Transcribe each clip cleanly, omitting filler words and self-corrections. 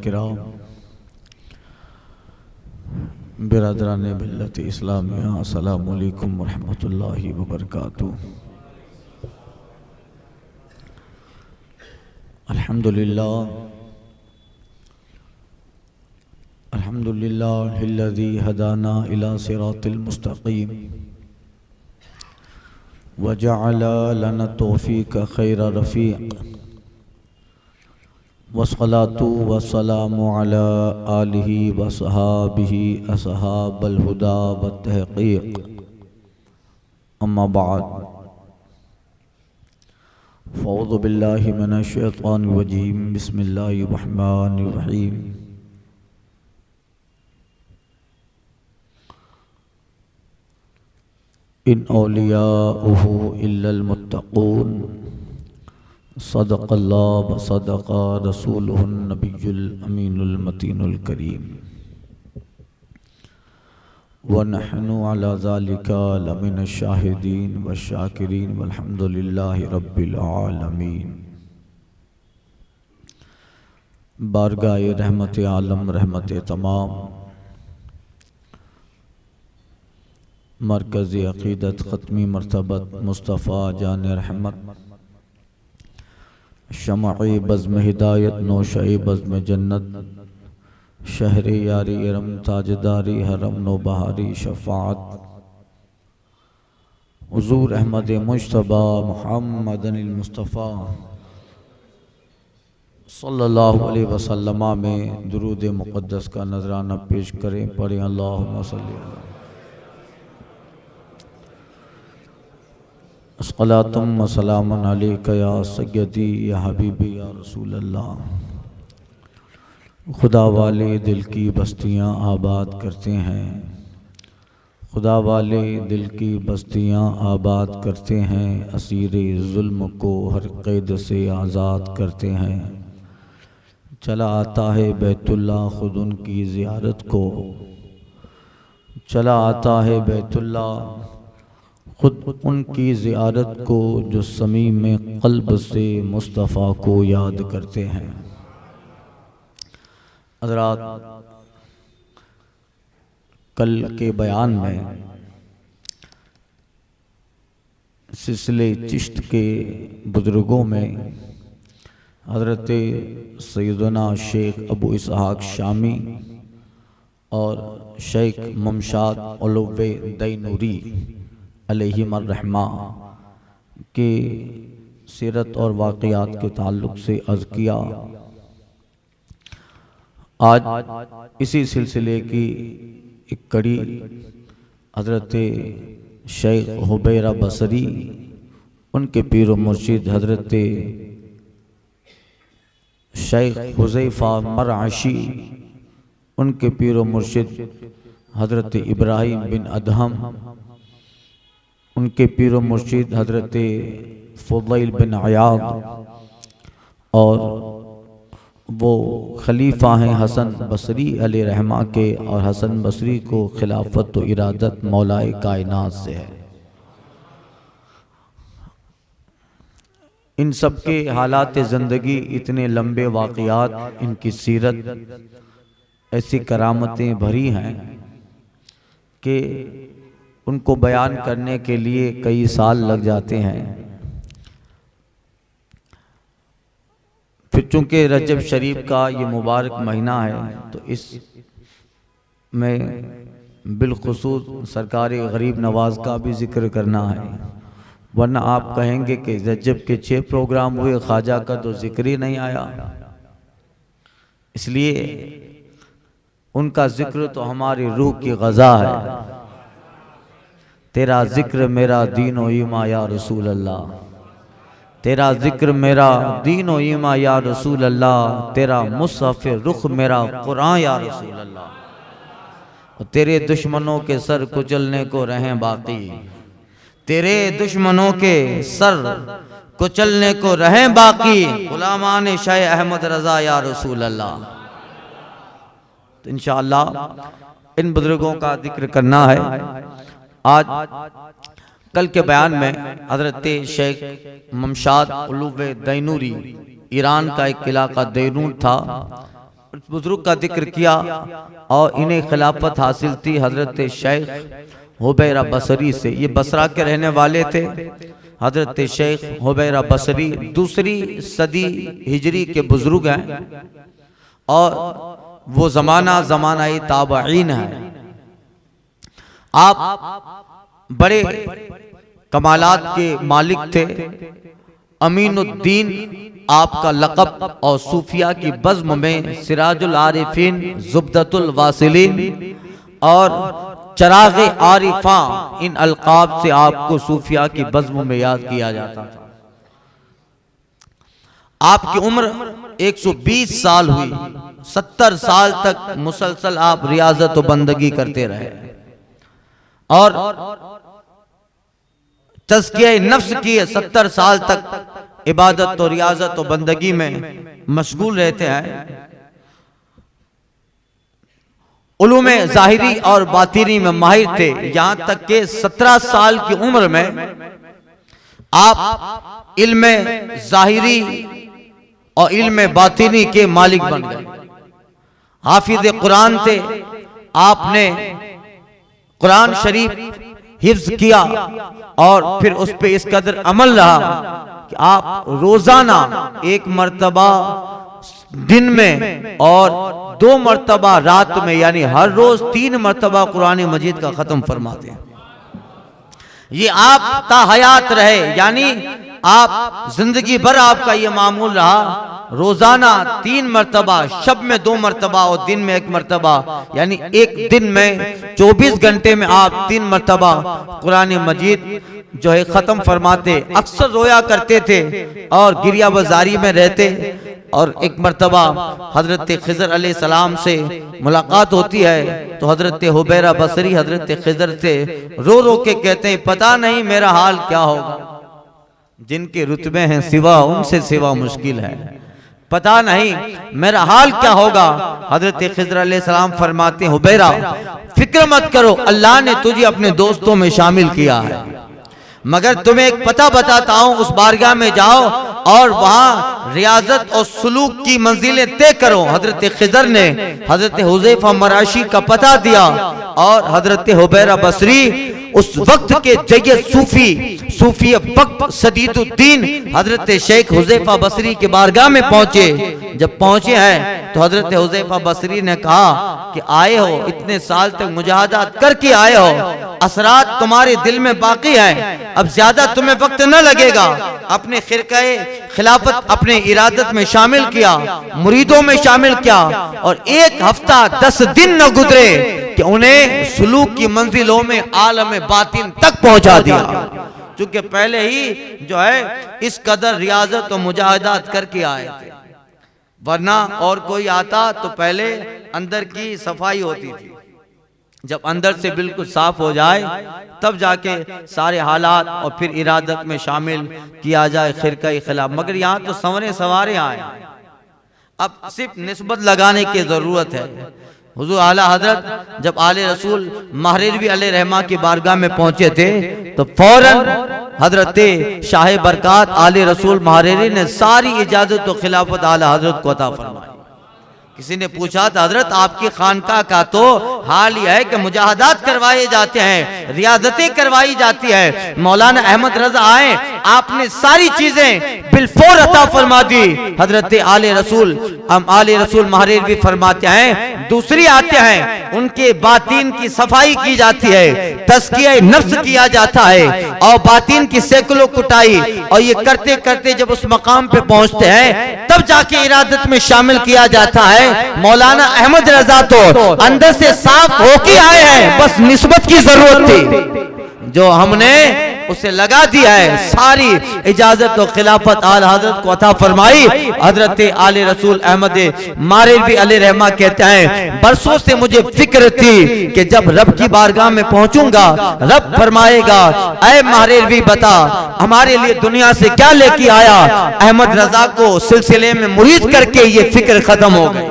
किराम, बिरादरान मिल्लत इस्लामिया, अस्सलामु अलैकुम वरहमतुल्लाहि वबरकातुहू। अल्हम्दुलिल्लाह अल्हम्दुलिल्लाहिल्लज़ी हदाना इला सिरातिल मुस्तक़ीम व जअल लना तौफ़ीक़ खैर रफ़ीक़ वस्सलातु वस्सलामु अला आलिहि व सहाबिहि अस्हाबल हुदा व तहक़ीक़। अम्मा बाद, फ़अऊज़ु बिल्लाहि मिनश शैतानिर रजीम, बिस्मिल्लाहिर रहमानिर रहीम। इन औलियाउहु इल्लल मुत्तक़ून, सदक़ल्लाहु व सदक़ रसूलुहुन नबियुल अमीनुल मतीनुल करीम व नहनु अला ज़ालिका लमिनश शाहिदीन व शाकिरीन वल्हम्दुलिल्लाहि रब्बिल आलमीन। बारगाह रहमत आलम, रहमत तमाम, मरकज़ी अक़ीदत ख़त्मी मरतबत मुस्तफ़ा जान रहमत, शमअ बज़्म हिदायत, नौशा बज़्म जन्नत, शहर यारी इरम, ताजदारी हरम, नौबहारी शफ़ाअत, हुज़ूर अहमद मुज्तबा मुहम्मदनिल मुस्तफ़ा सल्लल्लाहु अलैहि वसल्लम में दुरूद मुक़द्दस का नजराना पेश करें। पढ़ें अल्लाहुम्मा सल्लि अला अस्सलातुम व सलामुन अलैका या सय्यदी या हबीबी या रसूल अल्लाह। खुदा वाले दिल की बस्तियाँ आबाद करते हैं, खुदा वाले दिल की बस्तियाँ आबाद करते हैं, असीरे जुल्म को हर कैद से आज़ाद करते हैं। चला आता है बैतुल्ला खुद उनकी ज़ियारत को, चला आता है बैतुल्ला खुद उनकी ज़ियारत को, जो समीम में क़ल्ब से मुस्तफ़ा को याद करते हैं। हज़रात, कल के बयान में सिलसिले चिश्त के बुज़ुर्गों में हज़रत सैयदना शेख अबू इसहाक़ शामी और शेख ममशाद अलवी दैनूरी अलैहिमर रहमा के सीरत और वाक़यात के ताल्लुक़ से अर्ज़ किया। आज इसी सिलसिले की एक कड़ी हज़रत शेख हुबैरा बसरी, उनके पीर व मुर्शिद हज़रत शेख हुज़ैफ़ा मरअशी, उनके पीर व मुर्शिद हज़रत इब्राहिम बिन अदहम, उनके पीर व मुर्शिद हज़रत फ़ुदैल बिन अयाद, और वो खलीफा हैं हसन बसरी अलैहि रहमा के, और हसन बसरी को खिलाफत व इरादत मौलाए कायनात से है। इन सब के हालात ज़िंदगी इतने लंबे वाक़यात, इनकी सीरत ऐसी करामतें भरी हैं कि उनको बयान करने के लिए कई साल लग जाते हैं। फिर चूँकि रजब शरीफ का ये मुबारक महीना है, तो इस में बिलखुसूस सरकार गरीब नवाज का भी जिक्र करना है, वरना आप कहेंगे कि रजब के 6 प्रोग्राम हुए, ख्वाजा का तो जिक्र ही नहीं आया। इसलिए उनका जिक्र तो हमारी रूह की ग़ज़ा है। तेरा जिक्र मेरा दीन व ईमा या रसूल अल्लाह, तेरा जिक्र मेरा दीन व ईमा या रसूल अल्लाह, तेरा मुसहफ़ रुख मेरा कुरान या रसूल अल्लाह। तेरे दुश्मनों के सर कुचलने को रहें बाकी, तेरे दुश्मनों के सर कुचलने को रहें बाकी, गुलामान शाह अहमद रज़ा या रसूल अल्लाह। तो इंशाअल्लाह इन बुजुर्गों का जिक्र करना है। आज कल के बयान में हज़रत शेख ममशाद अलवी दैनूरी, ईरान का एक इलाका दैनूर था, बुजुर्ग का जिक्र किया और इन्हें खिलाफत हासिल थी हजरत शेख हुबैरा बसरी से। ये बसरा के रहने वाले थे। हजरत शेख हुबैरा बसरी दूसरी सदी हिजरी के बुजुर्ग हैं और वो जमाना ताबईन है। आप बड़े कमालात के मालिक थे। अमीनुद्दीन आपका लक़ब और सूफिया की बज़्म में सिराजुल आरिफीन, ज़ुब्दतुल वासिलीन और चराग़े आरिफा, इन अलक़ाब से आपको सूफिया की बज़्म में याद किया जाता था। आपकी उम्र 120 साल हुई। 70 साल तक मुसलसल आप रियाजत व बंदगी करते रहे और तज़किया नफ्स की 70 साल तक इबादत और रियाजत और बंदगी में मशगूल रहते हैं। उलूम ज़ाहिरी और बातिनी में माहिर थे। यहां तक के 17 साल की उम्र में आप इल्म ज़ाहिरी और इल्म बातिनी के मालिक बन गए। हाफिज कुरान थे। आपने कुरान शरीफ हिफ्ज किया और फिर उस पे इस कदर अमल रहा कि आप रोजाना 1 मर्तबा दिन में और 2 मर्तबा रात में, यानी हर रोज 3 मर्तबा कुरान मजीद का खत्म फरमाते हैं। ये आप ताहयात रहे, यानी आप जिंदगी भर आपका ये मामूल रहा। रोजाना 3 मर्तबा, शब में 2 मर्तबा और दिन में 1 मर्तबा, यानी एक दिन में 24 घंटे में आप 3 मर्तबा कुरान मजीद जो है खत्म फरमाते। अक्सर रोया करते थे और गिरिया बाजारी में रहते। और एक मर्तबा हजरत खिज़र अलैहिस्सलाम से मुलाकात होती है तो हजरत हुबैरा बसरी हजरत खिज़र से रो रो के कहते हैं, पता नहीं मेरा हाल क्या होगा। जिनके रुतबे हैं सिवा, उनसे सिवा मुश्किल है। पता नहीं मेरा हाल क्या होगा। हजरत खिज़र अलैहिस्सलाम फरमाते, हुबैरा फिक्र मत करो, अल्लाह ने तुझे अपने दोस्तों में शामिल किया है। मगर तुम्हें एक पता बताता हूं, उस बारगाह में जाओ और वहां रियाजत और सुलूक की मंजिलें तय करो। हजरत खिज़र ने हजरत हुज़ैफा मराशी का पता दिया और हजरत हुबैरा बसरी उस वक्त के जय्यद सूफी वक्त सदीदुद्दीन हजरत शेख हुज़ैफा बसरी के बारगाह में पहुंचे। जब पहुंचे हैं तो हजरत हुज़ैफा बसरी ने कहा कि आए हो, इतने साल तक मुजाहदात करके आए हो, असरात तुम्हारे दिल में बाकी हैं, अब ज्यादा तुम्हें वक्त न लगेगा। अपने खिरकाए खिलाफत अपने इरादत में शामिल किया, मुरीदों में शामिल किया और 1 हफ्ता 10 दिन न गुजरे कि उन्हें सुलूक की मंजिलों में आलम बातिन तक पहुंचा दिया। क्योंकि पहले ही जो है इस कदर रियाजत और मुजाहिदात करके आए थे, वरना और कोई आता तो पहले अंदर की सफाई होती थी। जब अंदर से बिल्कुल साफ हो जाए तब जाके सारे हालात और फिर इरादत में शामिल किया जाए खिरका खिलाफ। मगर यहाँ तो संवरे सवारे आए, अब सिर्फ निस्बत लगाने की जरूरत है। हुजूर आला हजरत जब आले रसूल महरेरवी अलैहि रहमा की बारगाह में पहुंचे थे तो फौरन हजरत शाह बरकात आले रसूल महरेरी ने सारी इजाजत तो खिलाफत आला हजरत को अता फरमाई। किसी ने पूछा था, हजरत आपकी खानका का तो हाल यह है कि मुजाहदात करवाए जाते हैं, रियाजतें करवाई जाती है। मौलाना अहमद रजा आए, आपने सारी चीजें बिलफौर अता फरमा दी। हजरत आले रसूल महरेरवी फरमाते हैं, दूसरी आते हैं उनके बातीन की सफाई की जाती है, तज़किया नफ्स किया जाता है और बातीन की सैकलों कुटाई, और ये करते करते जब उस मकाम पे पहुंचते हैं तब जाके इरादत में शामिल किया जाता है। मौलाना अहमद रजा तो अंदर से साफ होके आए हैं, बस निस्बत की जरूरत थी जो हमने उसे लगा दिया है। सारी इजाजत और खिलाफत आला हजरत को अता फरमाई। हजरत आले रसूल अहमद महरेरवी अलैहि रहमा कहते हैं, बरसों से मुझे फिक्र थी कि जब रब की बारगाह में पहुंचूंगा रब फरमाएगा, ऐ महरेरवी बता हमारे लिए दुनिया से क्या लेके आया। अहमद रजा को सिलसिले में मुरीद करके ये फिक्र खत्म हो गई,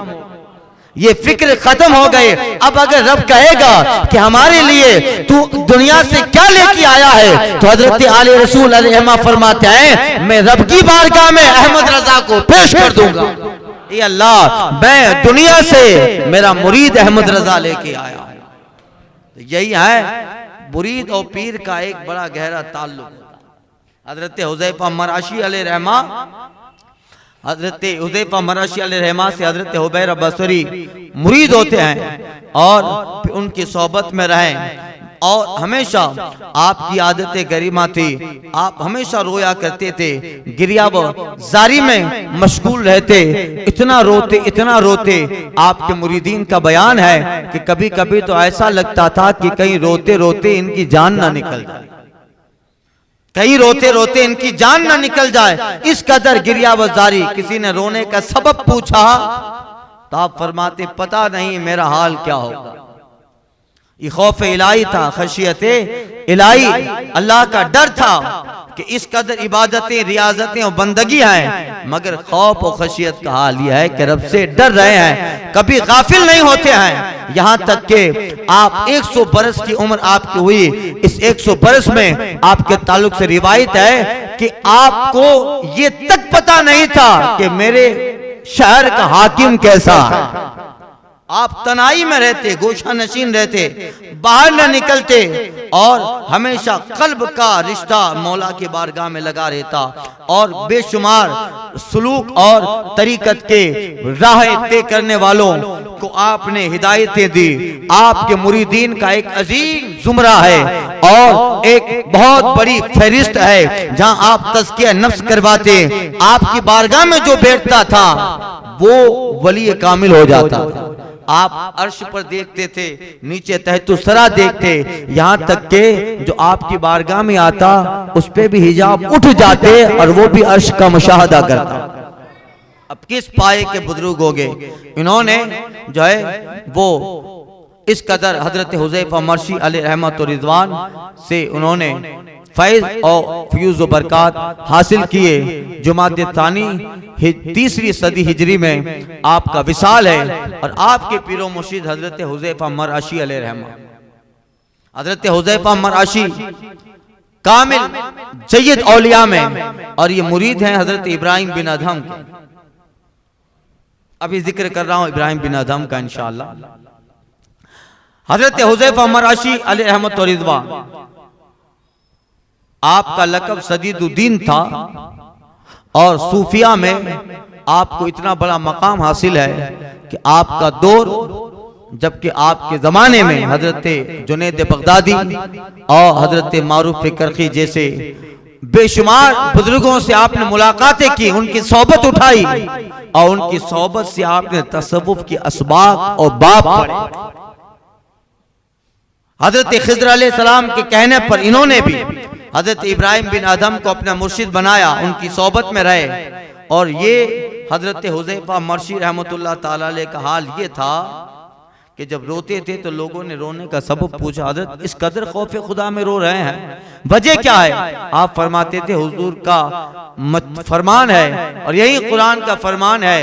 ये फिक्र खत्म हो गए। अब अगर रब कहेगा कि हमारे लिए तू दुनिया से क्या लेके आया है, तो हजरत आले रसूल अलैहि फरमाते हैं, मैं रब की बारगाह में अहमद रजा को पेश कर दूंगा। ये अल्लाह मैं दुनिया से मेरा मुरीद अहमद रजा लेके आया। तो यही है मुरीद और पीर का एक बड़ा गहरा ताल्लुक। हजरत हुज़ैफा मराशी अलैहिर्रहमा, हजरत हुज़ैफा मराशी अलैहिर्रहमा से हजरत हुबैर बसरी मुरीद होते हैं और उनकी सोहबत में रहें। और हमेशा आपकी आदत गरिमा थी, आप हमेशा रोया करते थे, गिरिया व जारी में मशगूल रहते, इतना रोते। आपके मुरीदीन का बयान है कि कभी कभी तो ऐसा लगता था कि कहीं रोते रोते इनकी जान ना निकल जाए, कहीं रोते रोते इनकी जान ना निकल जाए, इस कदर गिरिया व जारी। किसी ने रोने का सबब पूछा तो आप फरमाते पता नहीं मेरा हाल क्या होगा। ये खौफ इलाही था, खशियत इलाही, अल्लाह का डर था कि इस कदर इबादतें, रियाजतें और बंदगी हैं, मगर खौफ और खशियत का हाल यह है कि रब से डर रहे हैं, कभी गाफिल नहीं होते हैं। यहाँ तक कि आप 100 बरस की उम्र आपकी हुई, इस 100 बरस में आपके ताल्लुक से रिवायत है कि आपको ये तक पता नहीं था कि मेरे शहर का हाकिम कैसा है। आप तनाई में रहते, गोशा नशीन रहते, बाहर न निकलते और हमेशा कल्ब का रिश्ता मौला के बारगाह में लगा रहता और बेशुमार सुलूक और तरीकत के राह तय करने वालों को आपने हिदायतें दी। आपके मुरीदीन का एक अजीम जुमरा है और एक बहुत बड़ी फहरिस्त है जहां आप तज़किया नफ्स करवाते। आपकी बारगाह में जो बैठता था वो वली कामिल हो जाता था। आप अर्श पर देखते थे, नीचे तहतुसरा देखते, यहाँ तक के जो आपकी बारगाह में आता उस पे भी हिजाब उठ जाते और वो भी अर्श का मुशाहदा करता। अब किस पाए के बुजुर्ग हो गए इन्होंने, जो है वो इस कदर हजरत हुज़ैफा मरशी अलैहि रिज़वान से उन्होंने फैज और फ्यूज बरकत हासिल किए। जुमात तानी 3री सदी हिजरी में आपका विसाल है और आपके पीरो मुर्शिद हजरत हुज़ैफा मराशी अलैहिर्रहमा, हजरत हुज़ैफा मराशी कामिल जय्यद औलिया में, और ये मुरीद हैं हजरत इब्राहिम बिन अदहम के। अभी जिक्र कर रहा हूं इब्राहिम बिन अदहम का इंशाअल्लाह। हजरत हुज़ैफा मराशी अलैहिर्रहमा आपका लक़ब सदीदुद्दीन था और सूफिया में आपको इतना बड़ा मकाम हासिल है कि आपका दौर, जबकि आपके जमाने में हजरत जुनैद बगदादी और हजरत मारूफ करखी जैसे बेशुमार बुजुर्गों से आपने मुलाकातें की, उनकी सोहबत उठाई और उनकी सोहबत से आपने तसव्वुफ की असबाब और बाब पढ़े। हजरत खिज़र अलैहिस्सलाम के कहने पर इन्होंने भी हजरत इब्राहिम बिन अदहम को अपना मुर्शिद बनाया, उनकी सोहबत में रहे। और ये हजरत हुज़ैफा मरशी रहमतुल्लाह ताला अलैह का हाल ये था कि जब रोते थे तो लोगों ने रोने का सबब पूछा, हजरत इस कदर खौफ खुदा में रो रहे हैं, वजह क्या है? आप फरमाते थे हुजूर का फरमान है और यही कुरान का फरमान है,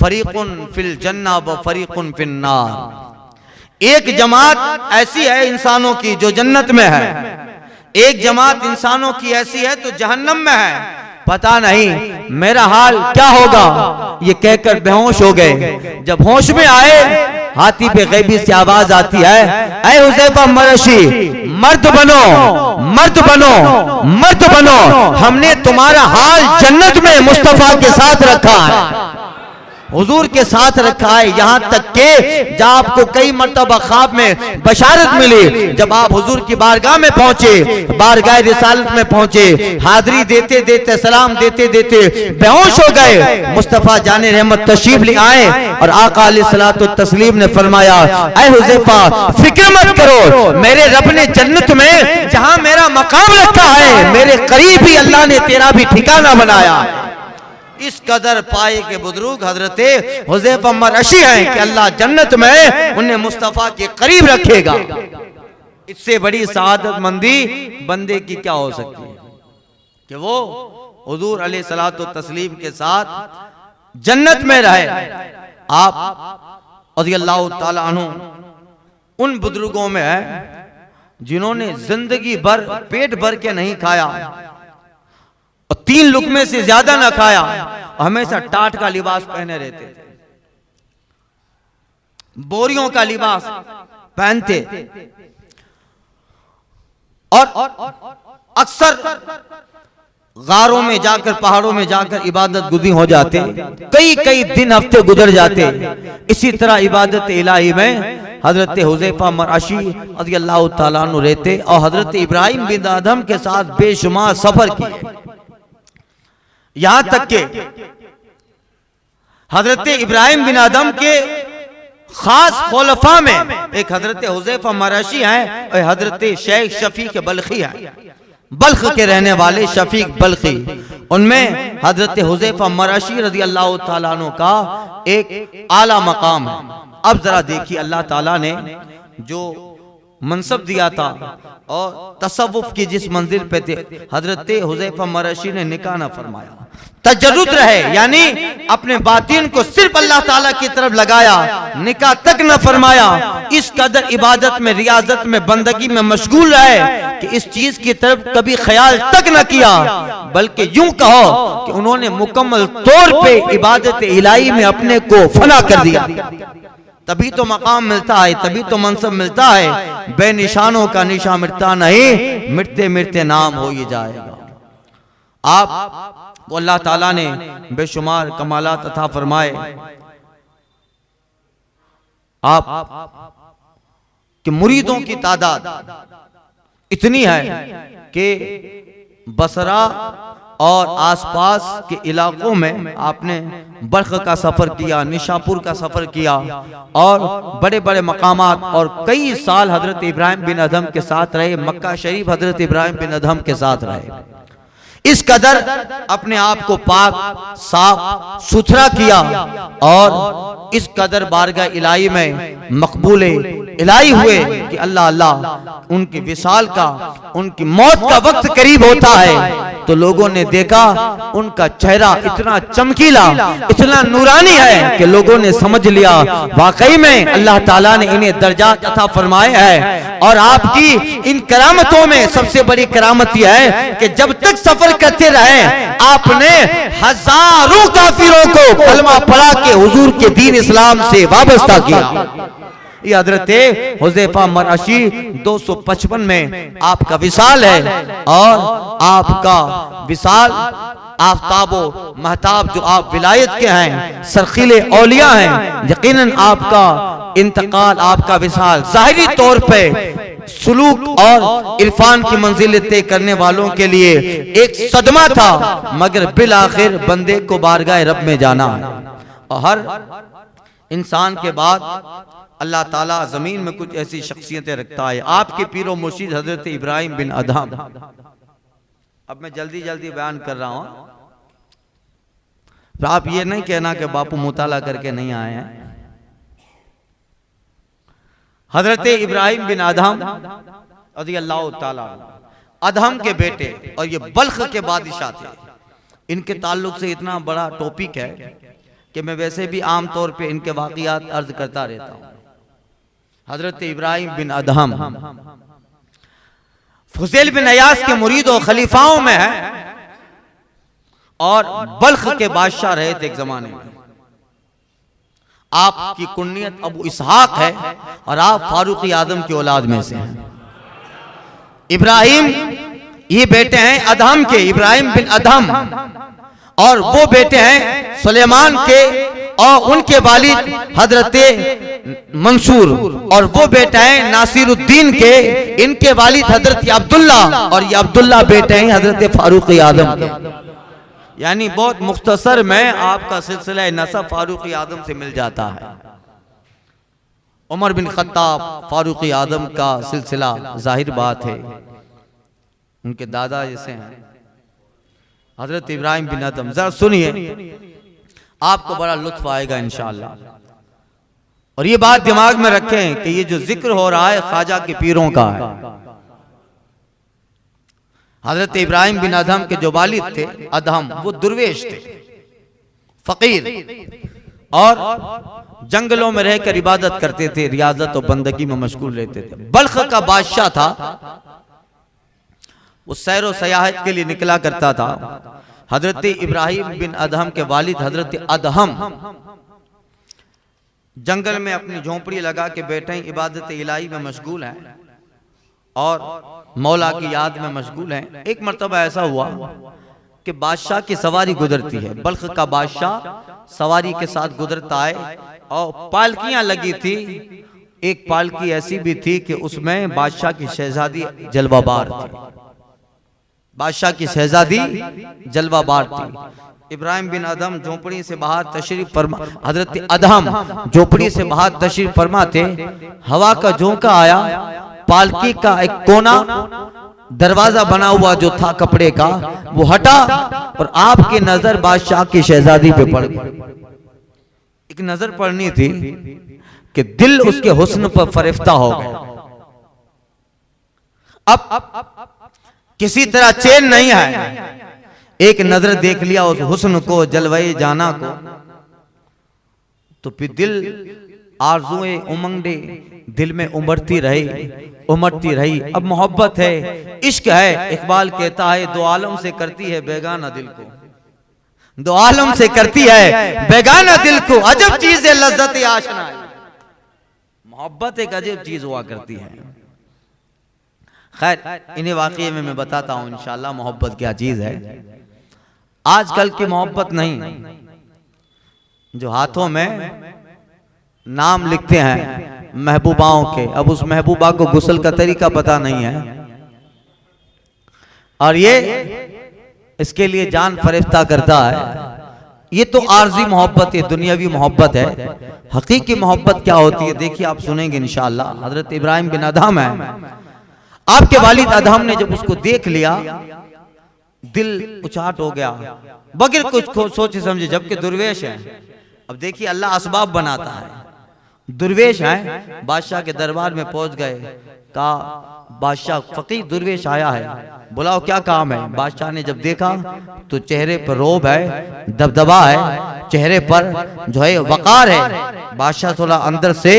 फरीकुन फिल जन्ना व फरीकुन फिन नार। एक जमात ऐसी है इंसानों की जो जन्नत में है, एक जमात इंसानों की ऐसी है तो जहन्नम में है। पता नहीं मेरा हाल क्या होगा, ये कहकर बेहोश हो गए। जब होश में आए, हाथी पे गैबी से आवाज आती है, ऐ हुज़ैफा मरशी, मर्द बनो, मर्द बनो, मर्द बनो, हमने तुम्हारा हाल जन्नत में मुस्तफा के साथ रखा है, हुजूर के साथ रखा है। यहाँ तक के जब आपको कई मर्तबा ख्वाब में बशारत मिली, जब आप हुजूर की बारगाह में पहुंचे, बारगाह रिसालत में पहुंचे, हाजिरी देते देते, सलाम देते देते बेहोश हो गए। मुस्तफा जाने रहमत तशरीफ ले आए और आका अलैहिस्सलातु तस्लीम ने फरमाया, ऐ हुज़ैफा फिक्र मत करो, मेरे रब ने जन्नत में जहां मेरा मकाम रखा है, मेरे करीब ही अल्लाह ने तेरा भी ठिकाना बनाया। इस कदर पाए के बुजुर्ग हजरत हुज़ैफा मरशी हैं कि अल्लाह जन्नत में उन्हें मुस्तफा के करीब रखेगा। इससे बड़ी सआदत मंदी बंदे की क्या हो सकती है कि वो हुजूर अलैहिस्सलातु तस्लीम के साथ जन्नत में रहे। आप रज़ियल्लाहु ताला अन्हु उन बुजुर्गों में है जिन्होंने जिंदगी भर पेट भर के नहीं खाया और 3 लुकमे से ज्यादा ना खाया, हमेशा टाट का लिबास पहने रहते थे। बोरियों का लिबास पहनते और अक्सर गारों में जाकर, पहाड़ों में जाकर इबादत गुज़ी हो जाते। कई कई दिन, हफ्ते गुजर जाते। इसी तरह इबादत इलाही में हजरत हुज़ैफा मराशी रज़ियल्लाहु ताला अन्हु रहते और हजरत इब्राहिम बिन अदहम के साथ बेशुमार सफर किए। यहां तक के हजरत इब्राहिम बिन अदहम के खास खुलफा में एक हजरत हुज़ैफा मराशी हैं और हजरत शेख शफीक बल्खी हैं, बल्ख के रहने वाले शफीक बल्खी। उनमें हजरत हुज़ैफा मराशी रज़ियल्लाहु ताला अन्हु का एक आला मकाम है। अब जरा देखिए, अल्लाह ताला ने जो मनसब दिया था और तसव्वुफ की जिस मंजिल पे थे, हजरत हुज़ैफा मराशी ने निकाह न फरमाया, तजर्रुद रहे, यानी अपने बातिन को सिर्फ अल्लाह ताला की तरफ लगाया, निकाह तक न फरमाया। इस कदर इबादत में, रियाजत में, बंदगी में मशगूल रहे कि इस चीज की तरफ कभी ख्याल तक न किया, बल्कि यूं कहो कि उन्होंने मुकम्मल तौर पे इबादत इलाही में अपने को फना कर दिया। तभी तो मकाम मिलता है, तभी तो मनसब मिलता है। बेनिशानों का निशा मिटता नहीं, मिटते मिटते नाम हो ही जाएगा। आप वो अल्लाह ताला ने बेशुमार कमालात अता फरमाए। आप के मुरीदों की तादाद इतनी है कि बसरा और आसपास के इलाकों में आपने बल्ख का सफर किया, निशापुर का सफर किया और बड़े बड़े मकामात, और कई साल हजरत इब्राहिम बिन अदहम के साथ रहे। मक्का शरीफ हजरत इब्राहिम बिन अदहम के साथ रहे। इस कदर अपने आप को पाक साफ सुथरा किया और इस कदर बारगाह इलाही में मकबूले इलाही हुए कि अल्लाह अल्लाह उनकी विसाल का, उनकी मौत का वक्त करीब होता है तो लोगों ने देखा उनका चेहरा इतना चमकीला, इतना नूरानी है कि लोगों ने समझ लिया वाकई में अल्लाह ताला ने इन्हें दर्जात अता फरमाए हैं। और आपकी इन करामतों में सबसे बड़ी करामत यह है कि जब तक सफर करते रहे आपने हजारों काफिरों को कलमा पढ़ा के हुजूर के दीन इस्लाम से वाबस्ता किया। ये हजरत हुज़ैफा मराशी 255 में आपका विसाल है और आपका विसाल आफ्ताबो महताब जो आप विलायत के हैं, सरखीले औलिया हैं, यकीनन आपका इंतकाल, आपका विसाल जाहिरी तौर पे सुलूक और इरफान की मंजिल तय करने वालों के लिए एक सदमा था, मगर बिल आखिर बंदे को बारगाह रब में जाना है। और हर इंसान के बाद अल्लाह ताला जमीन में कुछ ऐसी शख्सियतें रखता है। आपके पीरो मुर्शिद हजरत इब्राहिम बिन अदहम, अब मैं जल्दी जल्दी बयान कर रहा हूं, तो आप ये नहीं कहना कि बापू मुताला करके नहीं आए हैं। हजरत इब्राहिम बिन अदहम रज़ियल्लाहु ताला अदहम के बेटे और ये बल्ख के बादशाह थे। इनके ताल्लुक से इतना बड़ा टॉपिक है कि मैं वैसे भी आम तौर पे इनके वाक़ियात अर्ज करता रहता हूं। हजरत इब्राहिम बिन अदहम फुज़ैल बिन अयास के मुरीद और खलीफाओं में है और बल्ख के बादशाह रहे थे एक जमाने में। आपकी कुन्नियत अबू इसहाक है और आप फारूक आदम की औलाद में से हैं। इब्राहिम ये बेटे हैं अदहम के, इब्राहिम बिन अदहम, और वो बेटे हैं सुलेमान के और उनके वालिद हजरत मंसूर, और वो बेटे हैं नासिरुद्दीन के, इनके वालिद हजरत अब्दुल्ला, और ये अब्दुल्ला बेटे हैं हजरत फारूक आदम के। यानी बहुत मुख्तसर में आपका सिलसिला नसब फारूक आदम से मिल जाता है। उमर बिन खत्ताब फारूक आदम का सिलसिला जाहिर बात है उनके दादा जैसे हैं हजरत इब्राहिम बिन अदहम। जरा सुनिए, आपको बड़ा लुत्फ आएगा इंशाअल्लाह। और ये बात दिमाग में रखें कि ये जो जिक्र हो रहा है ख्वाजा के पीरों का है। हजरत इब्राहिम बिन अदहम के जो वालिद थे अदहम, वो दुर्वेश थे, फकीर, और जंगलों में रहकर इबादत करते थे, रियाजत और बंदगी में मशगूल रहते थे। बल्ख का बादशाह था, वो सैर व सयाहत के लिए निकला करता था। हजरत इब्राहिम बिन अदहम के वालिद हजरत अदहम जंगल में अपनी झोंपड़ी लगा के बैठे इबादत इलाही में मशगूल हैं और मौला की याद में मशगूल हैं। एक मर्तबा ऐसा हुआ कि बादशाह की सवारी गुजरती है, बल्ख का बादशाह सवारी के साथ गुजरता है और पालकियां लगी थी। एक पालकी ऐसी भी थी कि उसमें बादशाह की शहजादी जलवाबार थी, बादशाह की शहजादी जलवाबार थी। इब्राहिम बिन अदहम झोपड़ी से बाहर तशरीफ फरमा, हजरत अदहम झोपड़ी से बाहर तशरीफ फरमा थे। हवा का झोंका आया, पालकी का एक कोना दरवाजा बना हुआ जो था कपड़े का वो हटा और आपकी नजर बादशाह की शहजादी पे पड़ गई। एक नजर पड़नी थी कि दिल उसके हुस्न पर फरिफ्ता हो गया। अब किसी तरह चैन नहीं है, एक नजर देख लिया उस हुस्न को, जलवाए जाना को, तो फिर दिल आरज़ुएं उमंगे दिल में उमड़ती रही। अब मोहब्बत है, इश्क है। इकबाल कहता है दो आलम से करती है बेगाना दिल को, दो आलम से करती है बेगाना दिल को, अजब चीज है लज्जत आशना। मोहब्बत एक अजब चीज हुआ करती है। खैर इन्हें वाकई में मैं बताता हूं इंशाल्लाह मोहब्बत क्या चीज है। आजकल की मोहब्बत नहीं, जो हाथों में नाम लिखते हैं महबूबाओं के, अब उस महबूबा को गुस्ल का तरीका पता नहीं है और ये इसके लिए जान फरिश्ता करता है। ये तो आर्जी मोहब्बत है, दुनियावी मोहब्बत है। हकीकी मोहब्बत क्या होती है देखिए, आप सुनेंगे इंशाअल्लाह। हजरत इब्राहिम बिन अदहम है, आपके वालिद अदहम ने जब उसको देख लिया दिल उचाट हो गया बगैर कुछ सोचे समझे, जबकि दुर्वेश है। अब देखिए अल्लाह असबाब बनाता है, दुर्वेश है। बादशाह के दरबार में पहुंच गए, कहा बादशाह फकीर दुर्वेश आया है, बुलाओ क्या काम है। बादशाह ने जब देखा तो चेहरे पर रोब है, दबदबा है, चेहरे पर जो है वकार है। बादशाह थोड़ा अंदर से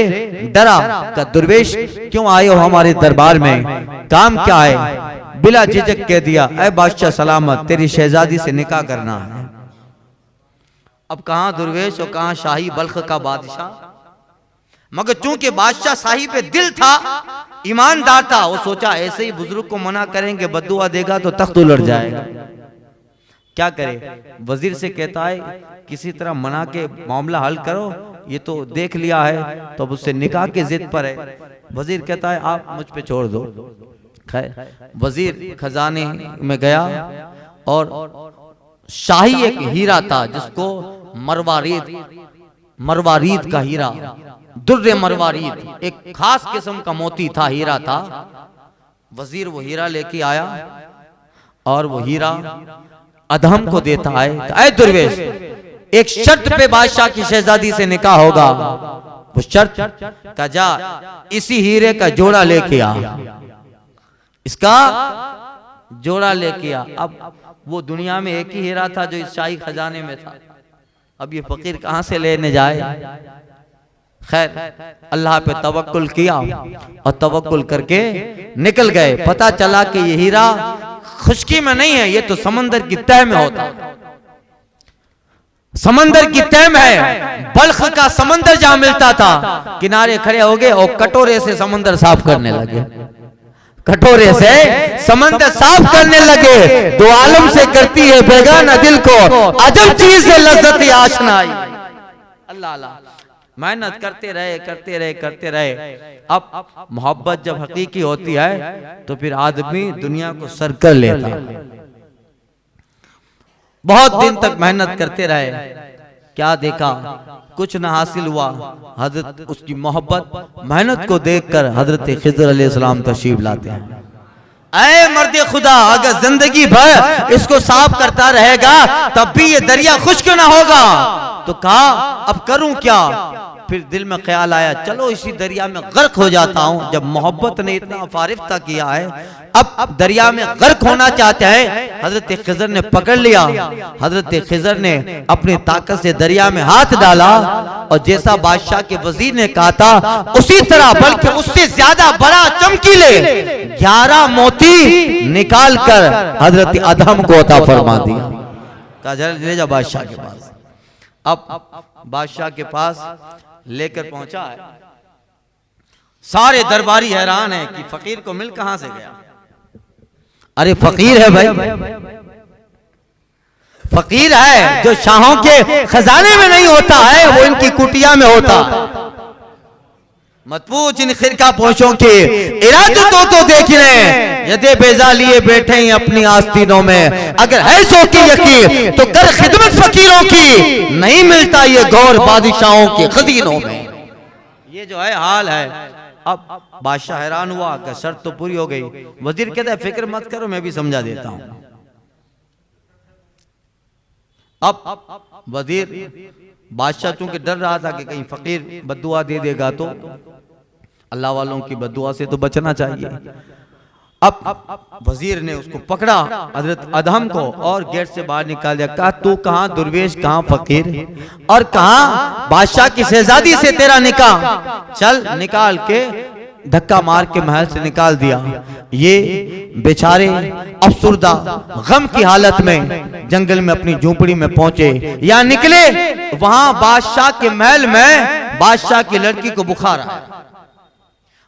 डरा, का दुर्वेश क्यों आए हो हमारे दरबार में, काम क्या है। बिला झिझक कह दिया, ऐ बादशाह सलामत, तेरी शहजादी से निकाह करना है। अब कहां दुर्वेश और कहां शाही बल्ख का बादशाह, मगर चूंकि बादशाह साहिब पे दिल था, ईमानदार था, वो सोचा ऐसे ही बुजुर्ग को मना करेंगे बद्दुआ देगा तो तख्त उलट जाएगा, क्या करे। वजीर से कहता है किसी तरह मना के मामला हल करो, ये तो देख लिया है तो अब उससे निकाह के जिद पर है। वजीर कहता है आप मुझ पे छोड़ दो। खैर वजीर खजाने में गया और शाही एक हीरा था जिसको मरवारीद का हीरा, दुर्रे मरवारीद, एक खास किस्म का मोती था, हीरा था। वजीर वो हीरा लेके आया और वो हीरा अदहम को देता है, ऐ दुर्वेश एक शर्त पे बादशाह की शहजादी से निकाह होगा। वो शर्त का जा इसी हीरे का जोड़ा लेके आ, इसका जोड़ा लेके आ। अब वो दुनिया में एक ही हीरा था जो इस शाही खजाने में था, अब ये फकीर कहां से लेने जाए। खैर अल्लाह पे तवक्कुल किया और तवक्कुल करके निकल गए। पता चला कि ये हीरा खुशकी में नहीं है, ये तो समंदर की तह में होता, समंदर की तह में है। बल्ख का समंदर जहां मिलता था, किनारे खड़े हो गए और कटोरे से समंदर साफ करने लगे, कटोरे से समंदर साफ करने लगे। दो आलम से करती है बेगाना दिल को, अजब चीज है लज्जत आशनाई। अल्लाह अल्लाह, मेहनत करते रहे। अब मोहब्बत जब हकीकी होती है तो फिर आदमी दुनिया को सर कर लेता। बहुत दिन तक मेहनत करते रहे, क्या देखा, कुछ ना हासिल हुआ। हजरत उसकी मोहब्बत मेहनत को देखकर हजरत खिज़र अलैहिस्सलाम तशरीफ लाते हैं। ऐ मर्द खुदा, अगर जिंदगी भर इसको साफ करता रहेगा तब भी ये दरिया खुश्क ना होगा। तो कहा अब करूं क्या। फिर दिल में ख्याल आया चलो इसी दरिया में गर्क हो जाता हूं। जब मोहब्बत ने इतना फारिफ्ता किया है, अब दरिया में गर्क होना चाहते हैं। हजरत खिज़र ने पकड़ लिया, हजरत खिज़र ने अपनी ताकत से दरिया में हाथ डाला और जैसा बादशाह के वजीर ने कहा था उसी तरह, बल्कि उससे ज्यादा बड़ा चमकीले 11 मोती निकाल कर हजरत अदहम को अता फरमा दिया। कहा ले जा बादशाह के पास। अब बादशाह के पास लेकर पहुंचा है। सारे दरबारी हैरान है कि फकीर को मिल कहां से गया। अरे फकीर है भाई, फकीर है जो शाहों के खजाने में नहीं होता है, वो इनकी कुटिया में होता है। मत पूछ इन खिरका पोशों के इरादतों तो देख लें, यदे बेजा लिए बैठे हैं अपनी आस्तीनों में। अगर है सो की यकीन तो कर खिदमत फकीरों की, नहीं मिलता ये गौर बादशाहों के खजीनों में। ये जो है हाल है। अब बादशाह हैरान हुआ कि शर्त तो पूरी हो गई। वजीर कहता है फिक्र मत करो, मैं भी समझा देता हूं। अब वजीर बादशाह चूंकि डर रहा था कि कहीं फकीर बद्दुआ दे देगा, तो अल्लाह वालों की बद्दुआ से तो बचना चाहिए। अब वजीर ने उसको पकड़ा, हजरत अदहम को, और गेट से बाहर निकाल दिया। कहा तू कहां दुर्वेश, कहां फकीर और कहां बादशाह की शहजादी से तेरा निकाह। चल निकाल के धक्का मार के महल से निकाल दिया। ये बेचारे अफसुर्दा गम की हालत में जंगल में अपनी झोपड़ी में पहुंचे। या निकले, वहां बादशाह के महल में बादशाह की लड़की को बुखार आया।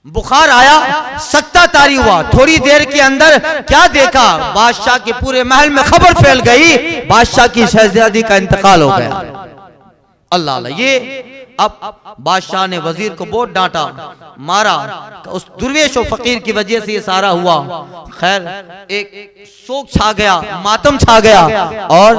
बुखार आया, सख्ता तारी हुआ। थोड़ी देर के अंदर क्या देखा, बादशाह के पूरे महल में खबर फैल गई, बादशाह की शहजादी का इंतकाल हो गया। अल्लाह अल्लाह। ये अब बादशाह ने वजीर को बहुत डांटा, मारा। उस दुर्वेश और फकीर की वजह से ये सारा हुआ। खैर एक शोक छा गया, मातम छा गया, और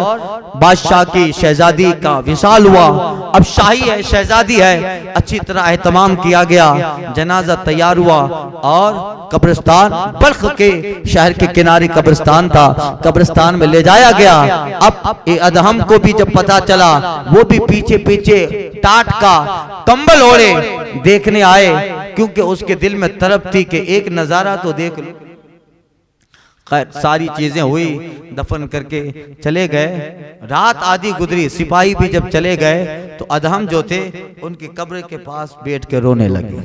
बादशाह की शहजादी का विसाल हुआ। अब शाही है, शहजादी है, अच्छी तरह एहतमाम किया गया। जनाजा तैयार हुआ और कब्रिस्तान, बल्ख के शहर के किनारे कब्रिस्तान था, कब्रिस्तान में ले जाया गया। अब अदहम को भी जब पता चला, वो भी पीछे पीछे टाट का कंबल ओढ़े देखने आए, क्योंकि उसके दिल में तड़प थी कि एक नजारा तो देख लो। खैर सारी चीजें हुई, दफन करके चले गए। रात आधी गुजरी, सिपाही भी जब चले गए तो अदहम जो थे उनकी कब्र के पास बैठ के रोने लगे।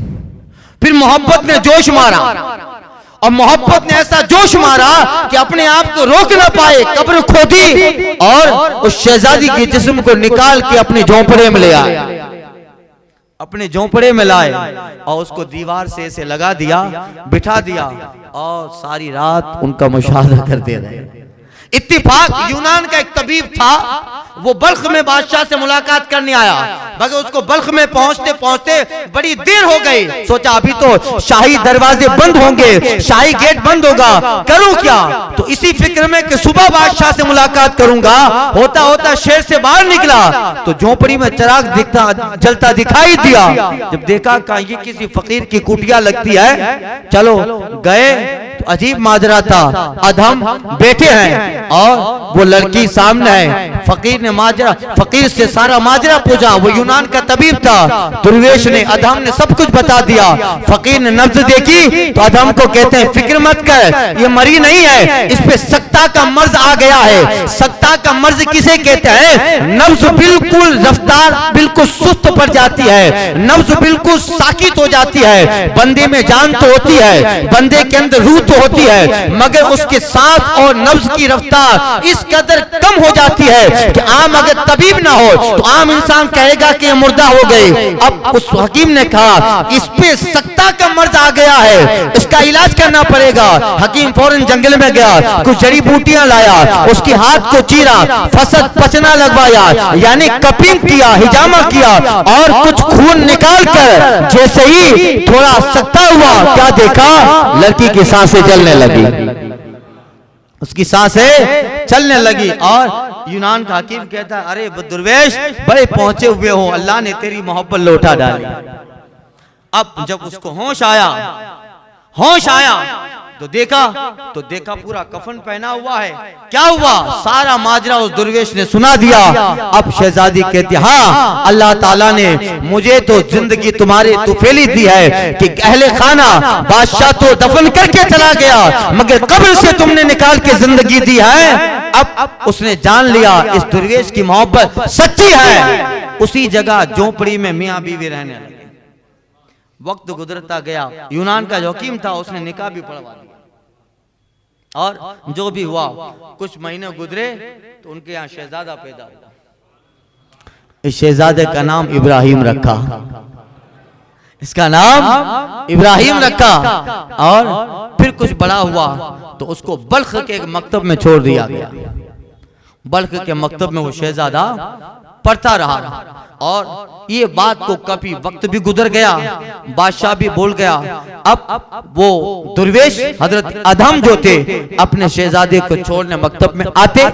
फिर मोहब्बत ने जोश मारा, और मोहब्बत ने ऐसा जोश मारा कि अपने आप को रोक ना पाए, कब्र खोदी और उस शहजादी के जिस्म को निकाल के अपने झोंपड़े में ले आए। अपने झोंपड़े में लाए और उसको दीवार से ऐसे लगा दिया, बिठा दिया, और सारी रात उनका मुशाहदा करते रहे। इत्तिफाक यूनान का एक तबीब था, वो बल्ख में बादशाह से मुलाकात करने आया, मगर उसको बल्ख में पहुंचते पहुंचते बड़ी देर हो गई। सोचा अभी तो शाही दरवाजे बंद होंगे, शाही गेट बंद होगा, करूं क्या। तो इसी फिक्र में कि सुबह बादशाह से मुलाकात करूंगा, होता होता शहर से बाहर निकला तो झोपड़ी में चिराग दिखता जलता दिखाई दिया। जब देखा कहीं ये किसी फकीर की कुटिया लगती है, चलो गए तो अजीब माजरा था। अदहम बैठे हैं और वो लड़की सामने है। फकीर ने माजरा, फकीर से सारा माजरा पूछा, वो यूनान का तबीब था। दुर्वेश ने, अदहम ने सब कुछ बता दिया। फकीर ने नब्ज देखी तो अदहम को कहते हैं फिक्र मत कर, ये मरी नहीं है, इस पे सक्ता का मर्ज आ गया है। सक्ता का मर्ज किसे कहते हैं? नब्ज बिल्कुल रफ्तार बिल्कुल सुस्त पड़ जाती है, नब्ज बिल्कुल साकित हो जाती है। बंदे में जान तो होती है, बंदे के अंदर रूह तो होती है, मगर उसके सांस और नब्ज की रफ्तार इस कदर कम हो जाती है कि आम अगर तबीब ना हो तो आम इंसान कहेगा कि ये मुर्दा हो गए। अब उस हकीम ने कहा इस पे सक्ता का मर्ज आ गया है, इसका इलाज करना पड़ेगा। हकीम फौरन जंगल में गया, कुछ जड़ी बूटियां लाया, उसके हाथ को चीरा, फसद पचना लगवाया, यानी कपिंग किया, हिजामा किया, और कुछ खून निकाल कर जैसे ही थोड़ा सक्ता हुआ, क्या देखा, लड़की की सांसें चलने लगी, उसकी सांसें चलने लगी। और यूनान का हकीम कहता है अरे दुर्वेश बड़े पहुंचे हुए हो, अल्लाह ने तेरी मोहब्बत लौटा डाली। अब जब उसको होश आया तो देखा पूरा कफन पहना हुआ है। क्या हुआ, सारा माजरा उस दुर्वेश ने सुना दिया। अब शहजादी कहती हाँ, अल्लाह ताला ने मुझे तो जिंदगी तुम्हारे तुफेली दी है कि अहले खाना बादशाह तो दफन करके चला गया, मगर कब्र से तुमने निकाल के जिंदगी दी है। अब उसने जान लिया इस दुर्वेश की मोहब्बत सच्ची है। उसी जगह झोपड़ी में मियाँ बीवी रहने लगे। वक्त गुजरता गया, यूनान का जो हकीम था उसने निकाह भी पढ़वा दिया, और जो भी हुआ, कुछ महीने गुजरे तो उनके यहाँ शहजादा पैदा हुआ। इस शहजादे का नाम इब्राहिम रखा, इसका नाम इब्राहिम रखा। और फिर कुछ बड़ा हुआ तो उसको बल्ख के एक मकतब में छोड़ दिया गया। बल्ख के मकतब में वो शहजादा पढ़ता रहा। और ये बात को कभी वक्त भी गुजर गया, बादशाह भी बोल गया। अब वो दुर्वेश हजरत अदहम जो थे अपने शहजादे को छोड़ने मकतब में आते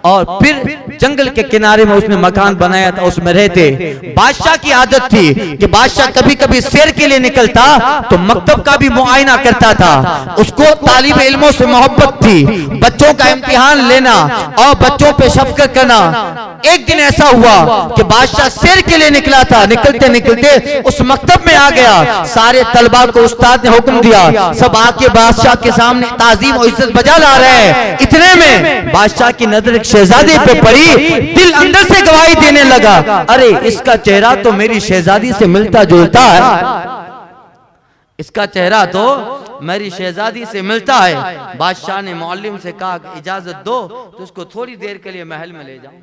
और फिर जंगल के किनारे में उसने मकान बनाया था, उसमें रहते। बादशाह की आदत थी कि बादशाह कभी कभी सैर के लिए निकलता तो मकतब का भी मुआयना करता था। उसको तालिब इल्मों से मोहब्बत थी, बच्चों का इम्तिहान लेना और बच्चों पे शफकत करना। एक दिन ऐसा हुआ कि बादशाह सैर के लिए निकला था, निकलते निकलते उस मकतब में आ गया। सारे तलबा को उस्ताद ने हुक्म दिया, सब आके बादशाह के सामने ताजीम और इज्जत बजा ला रहे हैं। इतने में बादशाह की नजर एक शहजादे पे पड़ी, दिल अंदर से गवाही देने लगा, अरे इसका चेहरा तो मेरी शहजादी से मिलता जुलता है, इसका चेहरा तो मेरी शहजादी से मिलता है। बादशाह ने मौल्लिम से कहा इजाजत दो तो उसको थोड़ी देर के लिए महल में ले जाओ।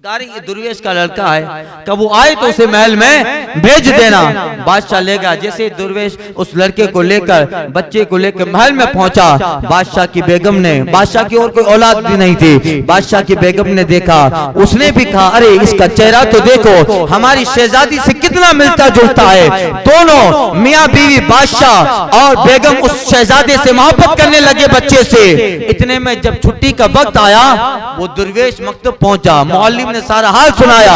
ये दुर्वेश का लड़का है, कब वो आए तो उसे महल में भेज देना। बादशाह ले गया। जैसे दुर्वेश उस लड़के को लेकर, बच्चे को लेकर महल में पहुंचा, बादशाह की बेगम ने, बादशाह की और कोई औलाद भी नहीं थी, बादशाह की बेगम ने देखा, उसने भी कहा अरे इसका चेहरा तो देखो हमारी शहजादी से कितना मिलता जुलता है। दोनों मियाँ बीवी बादशाह और बेगम उस शहजादे से मोहब्बत करने लगे बच्चे से। इतने में जब छुट्टी का वक्त आया वो दुर्वेश मकतब पहुंचा, मौल्लिम ने सारा हाल सुनाया।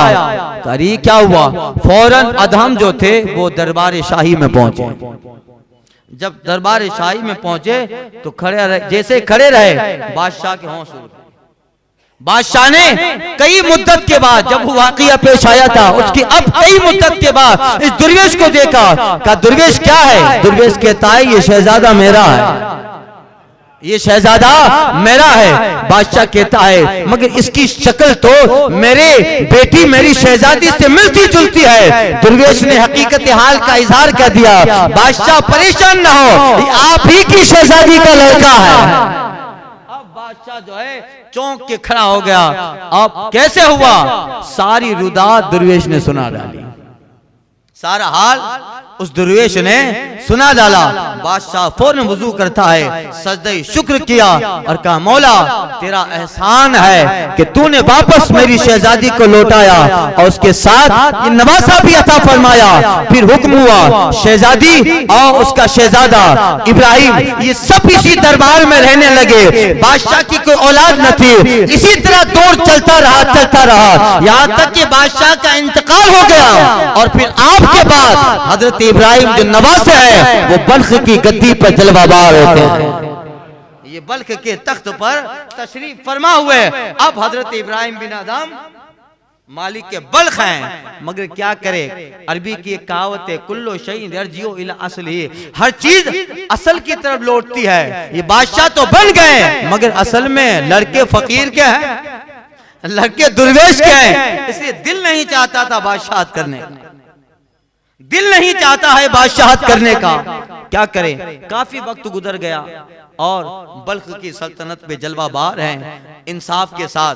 करी क्या हुआ, फौरन अदहम जो थे वो दरबार शाही में पहुंचे। जब दरबार शाही में पहुंचे तो खड़े रहे, जैसे खड़े रहे बादशाह के होश उड़ गए। बादशाह ने कई मुद्दत के बाद जब वो वाकया पेश आया था, उसकी अब कई मुद्दत के बाद इस दुर्वेश को देखा। कहा दुर्वेश क्या है? दुर्वेश कहता है ये शहजादा मेरा है, ये शहजादा मेरा है। बादशाह कहता है मगर इसकी शक्ल तो मेरे बेटी मेरी शहजादी से मिलती जुलती है। दुर्वेश ने हकीकत हाल का इजहार कर दिया। बादशाह परेशान ना हो, आप ही की शहजादी का लड़का है। अब बादशाह जो है चौंक के खड़ा हो गया। अब कैसे हुआ? सारी रुदात दुर्वेश ने सुना डाली, सारा हाल उस दुर्वेश ने सुना डाला। बादशाह फौरन वुजू करता है, सजदे शुक्र किया और कहा मौला तेरा एहसान है कि तूने वापस मेरी शहजादी को लौटाया और उसके साथ ये नवासा भी अता फरमाया। फिर हुक्म हुआ शहजादी और उसका शहजादा इब्राहिम ये सब इसी दरबार में रहने लगे। बादशाह की कोई औलाद न थी। इसी तरह दौर चलता रहा यहाँ तक कि बादशाह का इंतकाल हो गया। और फिर आपके बाद हजरत इब्राहिम जो नवासे है वो बल्ख की गद्दी पर जलवाबार होते हैं। ये बल्ख के तख्त पर तशरीफ फरमा हुए। अब हजरत इब्राहिम बिन अदहम मालिक के बल्ख हैं, मगर क्या करे, अरबी की एक कहावत है कुल्लो शैइन यरजिउ इला असली, हर चीज असल की तरफ लौटती है। ये बादशाह तो बन गए मगर असल में लड़के फकीर के हैं, लड़के दुर्वेश के हैं। इसलिए दिल नहीं चाहता था बादशाहत करने का, दिल नहीं चाहता है बादशाहत करने का। क्या करें, काफी वक्त गुजर गया और बल्ख की सल्तनत पे जलवाबार हैं, इंसाफ के साथ,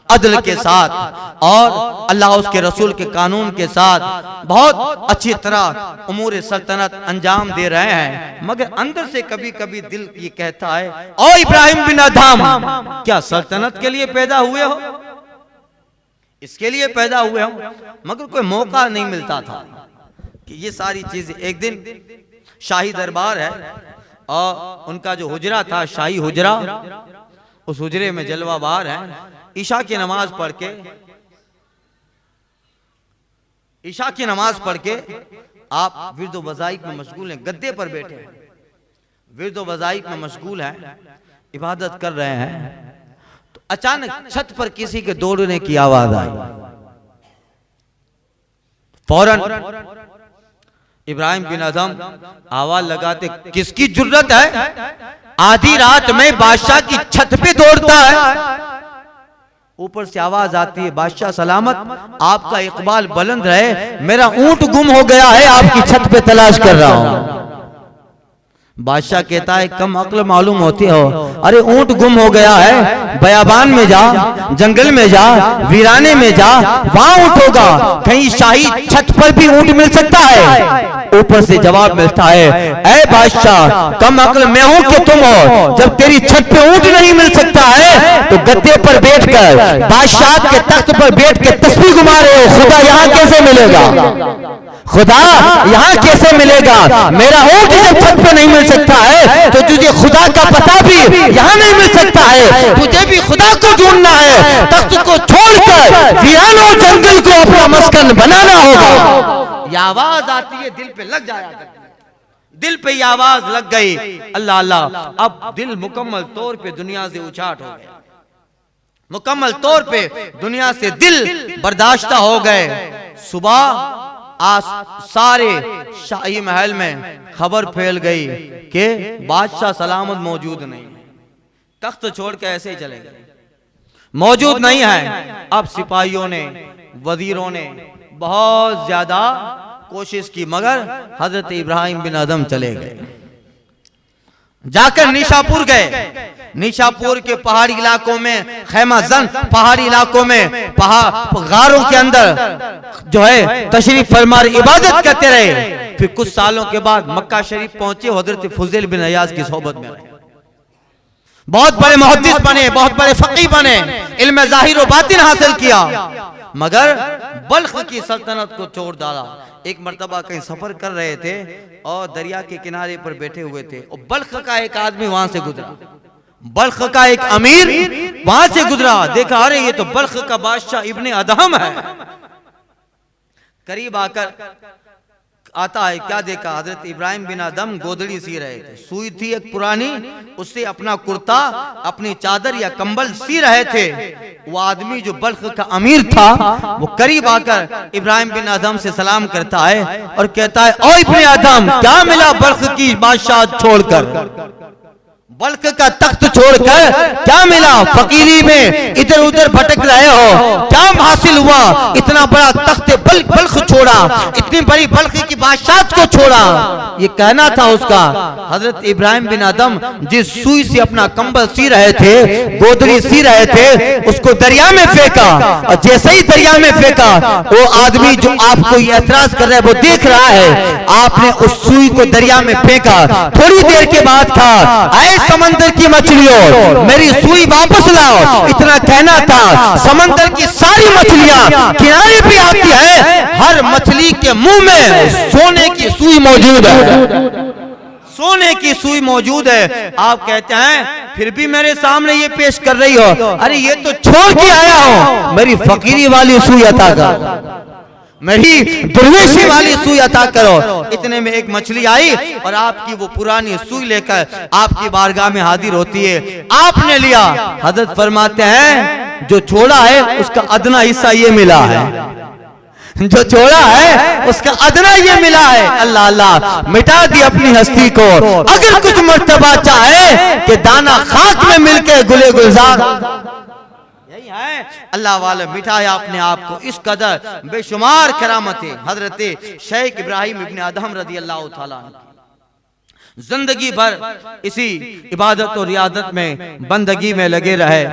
अदल के साथ और अल्लाह उसके रसूल के कानून के साथ बहुत अच्छी तरह उमूर सल्तनत अंजाम दे रहे हैं। मगर अंदर से कभी कभी दिल ये कहता है ओ इब्राहिम बिन अदहम क्या सल्तनत के लिए पैदा हुए हो, इसके लिए पैदा हुए हो? मगर कोई मौका नहीं मिलता था कि ये सारी चीजें। एक दिन शाही दरबार है और उनका जो हुजरा था शाही हुजरा, उस हुजरे में जलवाबार है। ईशा की नमाज पढ़ के, ईशा की नमाज पढ़ के आप विर्द वज़ाइफ में मशगूल हैं, गद्दे पर बैठे विर्द वज़ाइफ में मशगूल हैं, इबादत कर रहे हैं। तो अचानक छत पर किसी के दौड़ने की आवाज आई। फौरन इब्राहिम बिन अदहम आवाज लगाते किसकी जुर्रत है, आधी रात में बादशाह की छत पे दौड़ता है। ऊपर से आवाज आती है बादशाह सलामत, आपका इकबाल बुलंद रहे, मेरा ऊंट गुम हो गया है, आपकी छत पे तलाश कर रहा हूं। बादशाह कहता है कम अक्ल मालूम होती हो, अरे ऊंट गुम हो गया है, बयाबान में जा, जंगल में जा, वीराने में जा, वहां ऊंट होगा। कहीं शाही छत पर भी ऊंट मिल सकता है? ऊपर से जवाब मिलता है, ऐ बादशाह कम अक्ल मैं हूं कि तुम हो? जब तेरी छत पे ऊंट नहीं मिल सकता है तो गद्दे पर बैठकर बादशाह के तख्त पर बैठ के तस्बीह घुमा रहे हो, खुदा यहाँ कैसे मिलेगा? खुदा यहाँ कैसे मिलेगा? मेरा ऊंट जब छत पे नहीं मिल सकता है तो तुझे खुदा का पता भी यहाँ नहीं मिल सकता है। तुझे भी खुदा को ढूंढना है, तख्त को छोड़कर वीरानों जंगल को अपना मस्कन बनाना होगा। ये आवाज आती है, दिल पे लग जाया, दिल पे ये आवाज लग गई, अल्लाह अल्लाह। अब दिल मुकम्मल तौर पे दुनिया से उछाट हो गया, मुकम्मल तौर पे दुनिया से दिल बर्दाश्त हो गए। सुबह आज सारे शाही महल में खबर फैल गई कि बादशाह सलामत मौजूद नहीं, तख्त छोड़ के ऐसे ही चले गए, मौजूद नहीं है। अब सिपाहियों ने, वजीरों ने बहुत ज्यादा कोशिश की, मगर हजरत इब्राहिम बिन अदहम चले गए। जाकर निशापुर गए, निशापुर के पहाड़ी इलाकों में, खैमा जन पहाड़ी इलाकों में, गारों के अंदर जो है तशरीफ फरमा इबादत करते रहे। फिर कुछ सालों के बाद मक्का शरीफ पहुंचे, हजरत फुज़ैल बिन अयाज की सोहबत में रहे। बहुत बड़े मुहद्दिस बने, बहुत बड़े फकीह बने, इल्म ज़ाहिर व बातिन हासिल किया, मगर बल्ख की सल्तनत को छोड़ डाला। एक मर्तबा कहीं सफर कर रहे थे और दरिया के किनारे पर बैठे हुए थे और बल्ख का एक आदमी वहां से गुजरा, बल्ख का एक अमीर वहां से गुजरा। देखा अरे ये तो बल्ख का बादशाह इब्ने अदहम है। करीब आकर आता है, क्या देखा? हजरत इब्राहिम बिन अदहम गोदड़ी सी रहे थे, सुई थी एक पुरानी, उससे अपना कुर्ता, अपनी चादर या कंबल सी रहे थे। वो आदमी जो बल्ख का अमीर था वो करीब आकर इब्राहिम बिन अदहम से सलाम करता है और कहता है, ओ इब्ने अदहम क्या मिला बल्ख की बादशाह छोड़कर, बल्ख का तख्त छोड़कर क्या मिला? फकीरी में इधर उधर भटक रहे हो, क्या हासिल हुआ? इतना बड़ा तख्त बल्ख छोड़ा, इतनी बड़ी बल्ख की बादशाह को छोड़ा, ये कहना था उसका। हजरत इब्राहिम बिन अदहम जिस सुई से अपना कंबल सी रहे थे, गोदड़ी सी रहे थे, उसको दरिया में फेंका और जैसे ही दरिया में फेंका, वो आदमी जो आपको एतराज कर रहा है वो देख रहा है, आपने उस सुई को दरिया में फेंका। थोड़ी देर के बाद था, समंदर की मछलियों मेरी सुई वापस लाओ, इतना कहना था। समंदर की सारी मछलियां किनारे पे आती है, हर मछली के मुंह में सोने की सुई मौजूद है, सोने की सुई मौजूद है। आप कहते हैं फिर भी मेरे सामने ये पेश कर रही हो, अरे ये तो छोड़ के आया हूं, मेरी फकीरी वाली सुई अता कर, मेरी दुर्वेशी वाली सुई अता करो। इतने में एक मछली आई और आपकी वो पुरानी सुई लेकर आपकी बारगाह में हाजिर होती है। आपने लिया, हजरत फरमाते हैं जो छोड़ा है उसका अदना हिस्सा ये मिला है, जो छोड़ा है उसका अदना ये मिला है। अल्लाह अल्लाह मिटा दी अपनी हस्ती को, अगर कुछ मर्तबा चाहे कि दाना खाक में मिलके गुले गुलजार है। अल्लाह वाले मिठाया अपने आप को, इस कदर बेशुमार करामतें हजरत शेख इब्राहिम इब्ने अदहम रज़ी अल्लाह ताला जिंदगी भर इसी इबादत और रियादत में बंदगी में लगे रहे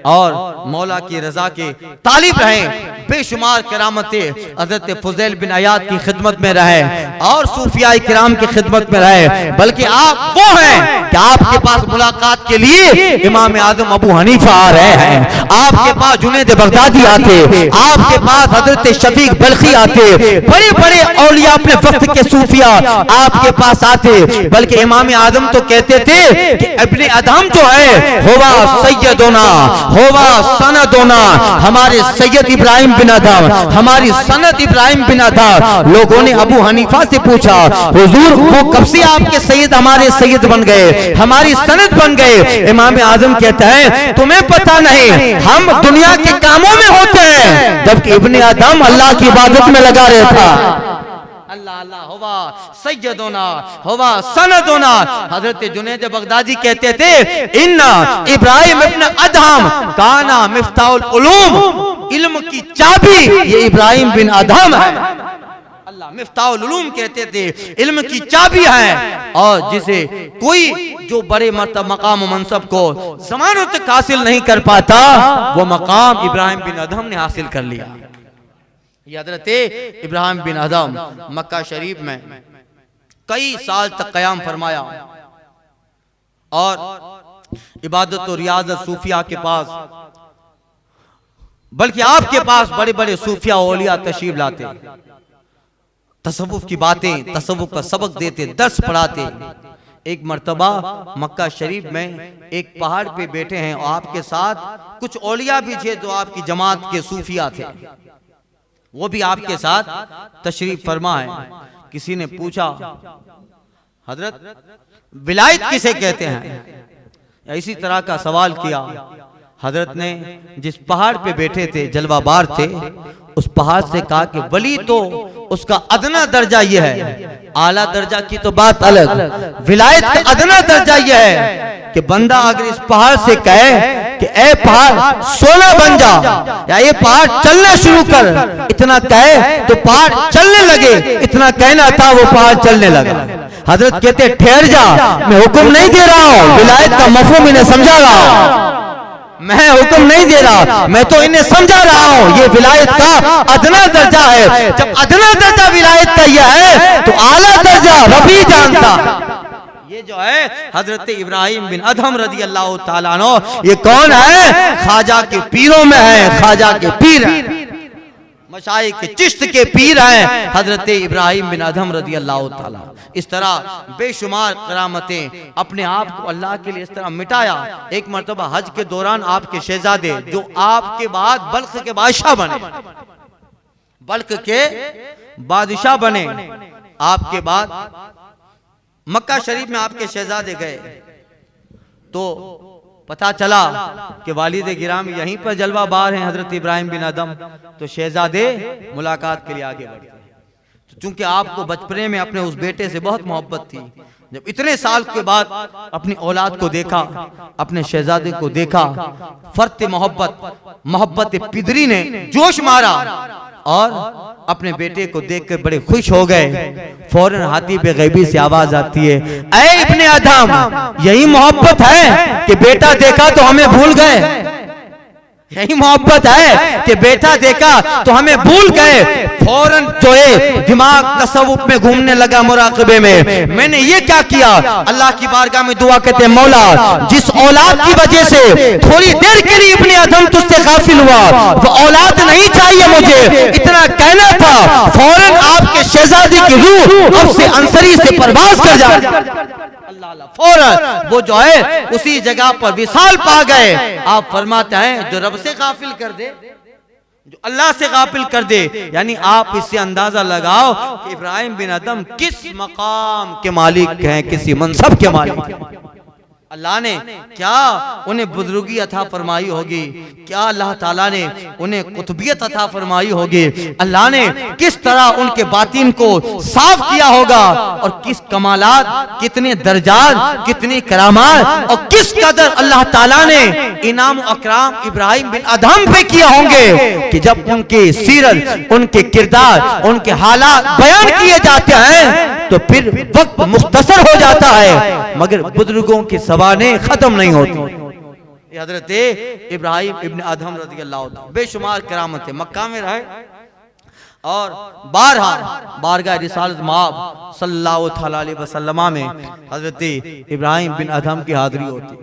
और मौला की रजा के तालिब रहे। बेशुमार करामतें हजरत फुज़ैल बिन अयाद की खिदमत में रहे और सूफिया किराम की खिदमत में रहे। बल्कि आप वो हैं कि आपके पास मुलाकात के लिए इमाम आजम अबू हनीफा आ रहे हैं, आपके पास जुनैद बगदादी आते, आपके पास हजरत शफीक बल्खी आते, बड़े बड़े औलिया अपने वक्त के सूफिया आपके पास आते। बल्कि इमाम आजम तो कहते थे कि इब्ने अदहम जो है होवा सैयदोना होवा सनदोना, हमारे सैयद इब्राहिम बिन अदहम, हमारी सनद इब्राहिम बिन अदहम। लोगों ने अबू हनीफा से पूछा, हुजूर वो कब से आपके सैयद हमारे सैयद बन गए, हमारी सनद बन गए? इमाम आजम कहता है तुम्हें पता नहीं, हम दुनिया के कामों में होते हैं, जबकि इब्ने अदहम अल्लाह की इबादत में लगा रहता। अल्लाह अल्लाह होवा सैयदोना होवा सनदोना। हजरत जुनैद बगदादी कहते थे इन्ना इब्राहिम इब्न अदहम काना मिफ्ताहुल उलूम, इल्म की चाबी ये इब्राहिम बिन अदहम है। मिफ्ताहुल उलूम कहते थे, इल्म की चाबी है, और जिसे कोई जो बड़े मर्तबा मकाम मनसब को ज़मानों तक हासिल नहीं कर पाता, वो मकाम इब्राहिम बिन अदहम ने हासिल कर लिया। ये हज़रत इब्राहिम बिन अदहम मक्का शरीफ में कई साल तक क़याम फरमाया और इबादत और रियाज़त सूफिया के पास, बल्कि आपके पास बड़े बड़े सूफिया औलिया तशरीफ लाते, तसव्वुफ की बातें, तसव्वुफ का सबक देते, दर्स पढ़ाते। एक मर्तबा मक्का शरीफ में एक पहाड़ पे बैठे हैं और आपके साथ कुछ औलिया भी थे जो आपकी जमात के सूफिया थे, वो भी आपके साथ तशरीफ फरमा है। किसी ने पूछा, हजरत विलायत किसे कहते हैं? इसी तरह का सवाल किया। हजरत ने जिस पहाड़ पे बैठे थे, जलवाबार थे, उस पहाड़ से कहा कि वली तो उसका अदना दर्जा यह है, आला दर्जा की तो बात अलग, विलायत का अदना दर्जा यह है कि बंदा अगर इस पहाड़ से कहे कि ए पहाड़ सोना बन जा, या ये पहाड़ चलना शुरू कर, इतना कहे तो पहाड़ चलने लगे, इतना कहना था वो पहाड़ चलने लगा। हजरत कहते ठहर जा, मैं हुक्म नहीं दे रहा हूँ, विलायत का मफहूम इन्हें समझा रहा हूँ, मैं हुक्म नहीं दे रहा, मैं तो इन्हें समझा रहा हूँ, ये विलायत का अदना दर्जा है। जब अदना दर्जा विलायत का यह है तो आला दर्जा रबी जानता। ये जो है हजरत इब्राहिम बिन अदहम रज़ी अल्लाह ताला अन्हु, ये कौन है? ख्वाजा के पीरों में है, ख्वाजा के पीर है, मशाइख के चिश्त के पीर हैं हजरत इब्राहिम बिन अदहम रज़ी अल्लाह ताला। इस तरह बेशुमार करामतें अपने आप को अल्लाह के लिए इस तरह मिटाया। एक मर्तबा हज के दौरान आपके शहजादे जो आपके बाद बल्ख के बादशाह बने, बल्ख के बादशाह बने, आपके बाद मक्का शरीफ में आपके शहजादे गए तो पता चला कि वालिद गिराम यहीं पर जलवा बार हैं हजरत इब्राहिम बिन अदहम। तो शहजादे मुलाकात के लिए आगे बढ़े। तो चूंकि आपको बचपने में अपने उस बेटे से बहुत मोहब्बत थी, जब इतने साल के बाद अपनी औलाद को देखा, अपने शहजादे को देखा, फर्त मोहब्बत पिदरी ने जोश मारा और अपने बेटे को देखकर बड़े खुश हो गए। फौरन हाथी पे गैबी से आवाज आती है, ऐ इब्ने अदहम, यही मोहब्बत है कि बेटा देखा तो हमें भूल गए? यही मोहब्बत है कि बेटा देखा तो हमें भूल गए? फौरन जो है दिमाग तसव्वुफ में घूमने लगा, मुराकबे में, मैंने ये क्या किया? अल्लाह की बारगाह में दुआ करते, मौला जिस औलाद की वजह से थोड़ी देर के लिए इब्ने अदहम तुझसे गाफिल हुआ, वो औलाद नहीं चाहिए मुझे, इतना कहना था। फौरन आपके शहजादी की रूह अब से अंसरी से परवाज कर जाए, फौरन वो जो है उसी जगह पर विसाल पा गए। आप फरमाते हैं जो रब से गाफिल कर दे, जो अल्लाह से गाफिल कर दे, यानी आप इससे अंदाजा लगाओ कि इब्राहिम बिन अदहम किस मकाम के मालिक हैं, किसी मनसब के मालिक हैं। अल्लाह ने क्या उन्हें बुजुर्गी अता फरमाई होगी, क्या अल्लाह ताला ने उन्हें कुतुबियत अता फरमाई होगी, अल्लाह ने किस तरह उनके बातिन को साफ किया होगा, और किस कमालात, कितने दर्जात, कितनी करामात, और किस कदर अल्लाह ताला ने इनाम अकराम इब्राहिम बिन अदहम पे किया होंगे कि जब उनके सीरत, उनके किरदार, उनके हालात बयान किए जाते हैं तो फिर वक्त मुख्तसर हो जाता है, मगर बुजुर्गों की ज़बानें खत्म नहीं होती। हजरत इब्राहिम इब्ने अदहम रज़ी अल्लाह ताला बेशुमार करामतें मक्का में रहे और बारगाह रिसालत माब सल्लल्लाहु अलैहि वसल्लम में हजरत इब्राहिम बिन अदहम की हाजिरी होती।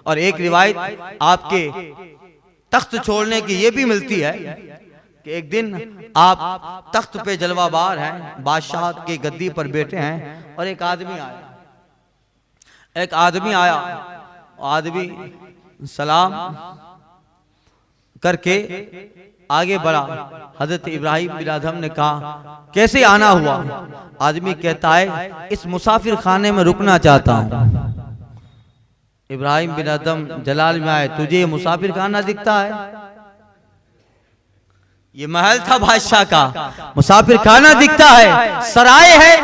और एक रिवायत आपके तख्त छोड़ने की ये भी मिलती है कि एक दिन आप तख्त पे जलवाबार हैं, बादशाह के गद्दी पर बैठे हैं, और एक आदमी आया, आदमी सलाम करके आगे बढ़ा। हजरत इब्राहिम बिन अदहम ने कहा कैसे आना हुआ? आदमी कहता है इस मुसाफिर खाने में रुकना चाहता हूं। इब्राहिम बिन अदहम जलाल में आए, तुझे ये मुसाफिर खाना दिखता है? ये महल था बादशाह का, मुसाफिर खाना दिखता है, सराय है,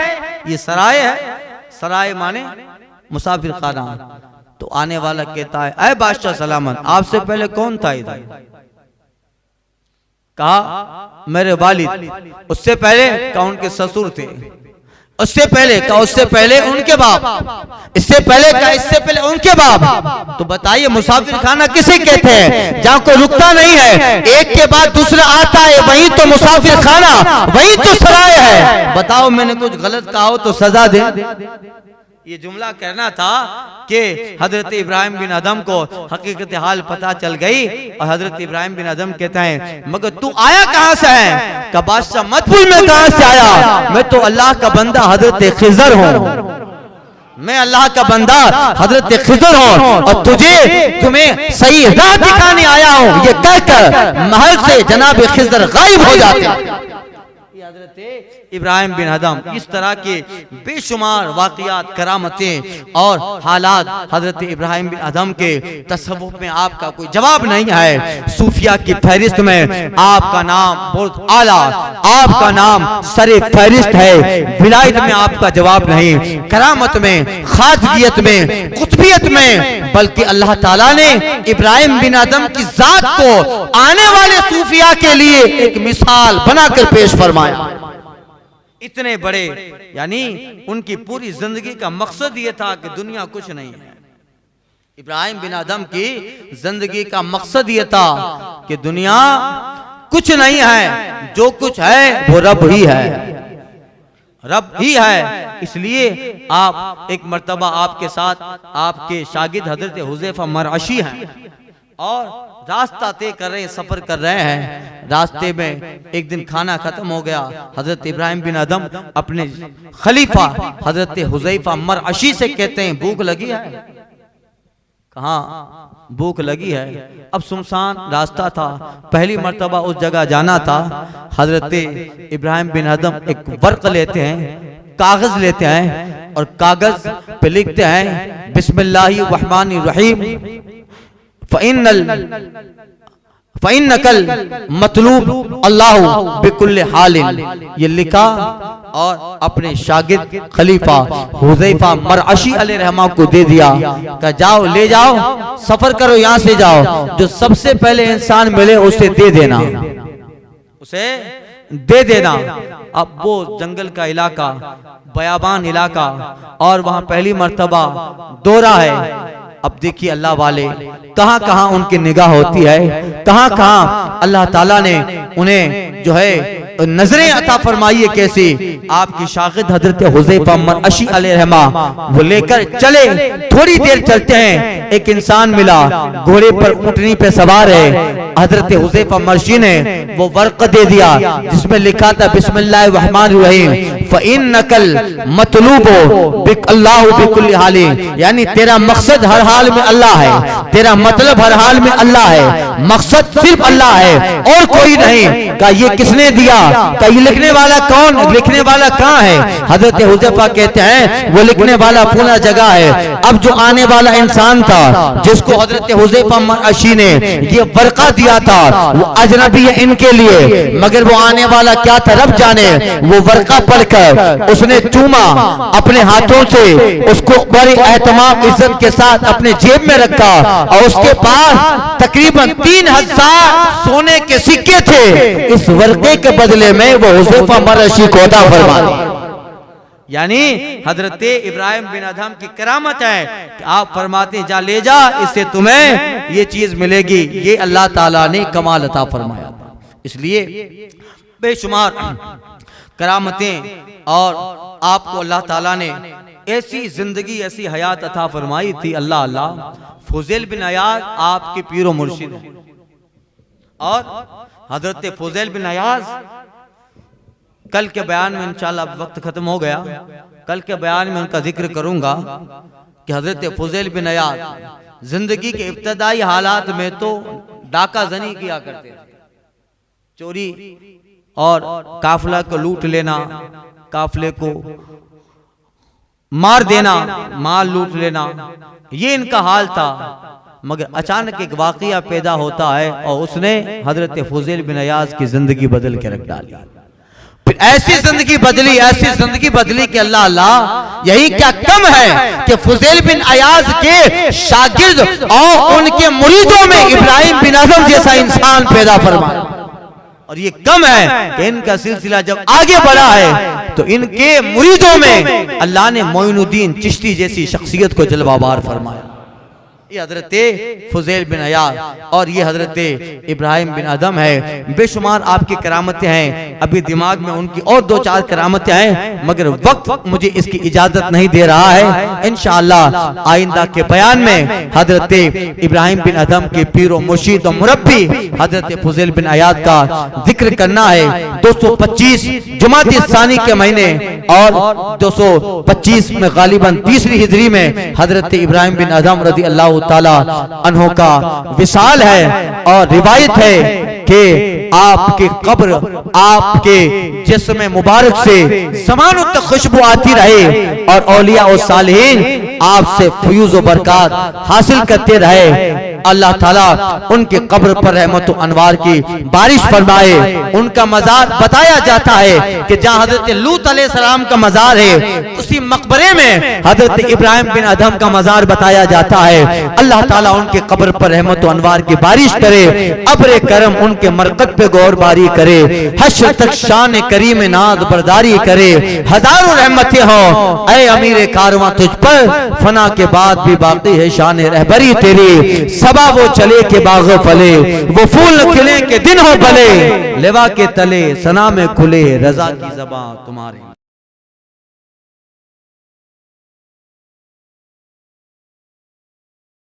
ये सराय है, सराय माने मुसाफिर खाना। तो आने वाला कहता है ऐ बादशाह सलामत, आपसे पहले कौन था इधर? कहा मेरे वालिद, उससे पहले कहा उनके ससुर थे, उससे पहले कहा उससे पहले उनके बाप, इससे पहले कहा इससे पहले उनके बाप। तो बताइए मुसाफिर खाना किसे कहते हैं? जहाँ कोई रुकता नहीं है, एक के बाद दूसरा आता है, वही तो मुसाफिर खाना, वही तो सराय है। बताओ मैंने कुछ गलत कहा हो तो सजा दे। ये जुमला कहना था कि हजरत इब्राहिम बिन अदम को हकीकत हाल पता चल गई और हजरत इब्राहिम बिन अदम कहते हैं मगर तू आया कहां से है? का बादशाह मत पूछ मैं कहां से आया, मैं तो अल्लाह का बंदा हजरत खिजर हूं, मैं अल्लाह का बंदा हजरत खिजर हूं और तुम्हें सही राह दिखाने आया हूं। ये कहकर महल से जनाब खिजर गायब हो जाते हैं। हजरत इब्राहिम बिन अदम इस तरह के बेशुमार वाकयात, करामतें और हालात हजरत इब्राहिम बिन अदम के तसव्वुफ में आपका कोई जवाब नहीं है। सूफिया की फहरिस्त में आपका नाम बहुत आला, आपका नाम सरे फहरिस्त है। विलायत में आपका जवाब नहीं, करामत में, खाजगियत में, कुतबियत में, बल्कि अल्लाह ताला ने इब्राहिम बिन अदम की जात को आने वाले सूफिया के लिए एक मिसाल बनाकर पेश फरमाया। इतने बड़े, यानी उनकी पूरी जिंदगी का मकसद ये था कि दुनिया कुछ नहीं है। इब्राहिम बिन अदम की जिंदगी का मकसद ये था कि दुनिया कुछ नहीं है, जो कुछ है वो रब ही है, रब ही है। इसलिए आप एक मर्तबा आपके साथ आपके शागिर्द हजरत हुज़ैफा मरअशी हैं और रास्ता तय कर रहे हैं, सफर कर रहे हैं। रास्ते में एक दिन खाना खत्म हो गया। हजरत इब्राहिम बिन अदम अपने खलीफा हजरत हुज़ैफा मरअशी से कहते हैं भूख लगी है? कहाँ भूख लगी है? अब सुनसान रास्ता था, पहली मर्तबा उस जगह जाना था। हजरत इब्राहिम बिन अदम एक वर्क लेते हैं, कागज लेते हैं और कागज पे लिखते हैं बिस्मिल्लाहिर रहमानिर रहीम फ़इन्नकल मतलूब अल्लाहु बिकुल्लि हालिन। ये लिखा और अपने शागिर्द खलीफा हुज़ैफा मरअशी अलैहिर्रहमा को दे दिया। कहा जाओ ले जाओ, सफर करो, यहाँ से जाओ, जो सबसे पहले इंसान मिले उसे दे देना, उसे दे देना। अब वो जंगल का इलाका, बयाबान इलाका और वहां पहली मर्तबा दौरा है। अब देखिए अल्लाह वाले कहां कहां उनकी निगाह होती है, कहां कहां अल्लाह ताला ने उन्हें जो है नजरें अता फरमाई है। कैसी? आपकी शागिर्द हजरत हुज़ैफा मरअशी अलैहिर्रहमा वो लेकर चले, थोड़ी देर चलते हैं एक इंसान मिला, घोड़े पर ऊंटनी पे सवार है। हजरत हुज़ैफा मरअशी ने वो वर्क दे दिया जिसमें लिखा था बिस्मिल्लाहिर रहमानिर रहीम फ़इन्नकल मतलूबु बिकल्लाहु बिकुल्लि हालिन। यानी तेरा मकसद हर हाल में अल्लाह है, तेरा मतलब हर हाल में अल्लाह है, मकसद सिर्फ अल्लाह है और कोई नहीं। का ये किसने दिया? का ये लिखने वाला कौन? लिखने वाला कहाँ है? हजरत हुज़ैफा कहते हैं वो लिखने वाला पूरा जगह है। अब जो आने वाला इंसान था जिसको हजरत हुज़ैफा मरअशी ने ये वर्का दिया था वो अजनबी है इनके लिए, मगर वो आने वाला क्या था रब जाने। वो वर्का पढ़कर उसने चूमा अपने हाथों से, उसको बड़ी एहतमाम इज्जत के साथ अपने जेब में रखा और उसके पास तकरीबन 3000 सोने के सिक्के थे। इस वर्के के बदले में वो हुज़ैफा मरअशी को अता फरमा दिया। यानी हजरत इब्राहिम बिन अदम की करामत है कि आप फरमाते जा ले जा, इससे तुम्हें ये चीज मिलेगी। ये अल्लाह ताला ने कमाल अता फरमाया। इसलिए बेशुमार करामतें और आपको अल्लाह ताला ने ऐसी जिंदगी, ऐसी हयात अता फरमाई थी। अल्लाह अल्लाह फुज़ैल बिन अयाज आपके पीरो मुर्शिद हैं और हजरत फुज़ैल बिन अयाज कल के बयान में इंशाअल्लाह वक्त खत्म हो गया, कल के बयान में उनका जिक्र करूंगा कि हजरत फुज़ैल बिन अयाज जिंदगी के इब्तदाई हालात में तो डाका जनी किया करते थे, चोरी और काफिला को लूट लेना, काफिले को मार देना, माल लूट लेना, ये इनका हाल था। मगर अचानक एक वाकया पैदा होता है और उसने हजरत फुज़ैल बिन अयाज की जिंदगी बदल के रख डाली। फिर ऐसी जिंदगी बदली, ऐसी जिंदगी बदली कि अल्लाह अल्लाह यही क्या कम है कि फुज़ैल बिन अयाज के शागिर्द और उनके मुरीदों में इब्राहिम बिन अदम जैसा इंसान पैदा फरमाया। और ये कम है कि इनका सिलसिला जब आगे बढ़ा है तो इनके मुरीदों में अल्लाह ने मोइनुद्दीन चिश्ती जैसी शख्सियत को जलवाबार फरमाया। ये हजरत फुज़ैल बिन अयाद और ये हजरत इब्राहिम बिन अदम है। बेशुमार आपकी करामतें हैं, अभी दिमाग में उनकी और 2-4 करामतें हैं, मगर वक्त मुझे इसकी इजाजत नहीं दे रहा है। इंशाअल्लाह आइंदा के बयान में हजरत इब्राहिम बिन अदम के पीर व मुर्शिद व मुरब्बी हजरत फुज़ैल बिन अयाद का जिक्र करना है। 225 जुमात सानी के महीने और 225 में गालिबन तीसरी हिजरी में हजरत इब्राहिम बिन अदम रज़ी अल्लाह ताला अन्हो का विसाल है। और रिवायत है कि आपकी कब्र आपके जिस्म मुबारक से समानों तक खुशबू आती रहे और औलिया और सालिहीन आपसे फयूज़ व बरकत हासिल करते रहे। अल्लाह ताला उनके कब्र पर रहमत व अनवार की बारिश फरमाए। उनका मजार बताया जाता है कि जहाँ हजरत लूत अलैहिस्सलाम का मजार है, उसी मकबरे में हजरत इब्राहिम बिन अदम का मजार बताया जाता है। अल्लाह ताला उनके कब्र पर रहमत व अनवार की बारिश करे, अब्र करम उनके मरकत पे गौर बारी करे, हश्र तक शान करीम नाज बरदारी करे, हजारों रहमतें हो ऐ अमीर कारवां तुझ पर, फना के बाद भी बाकी है शान रहबरी तेरी। सबा वो चले के बाग फले, वो फूल खिले के दिन हो भले, लेवा के तले सना में खुले रजा की ज़बां तुम्हारी।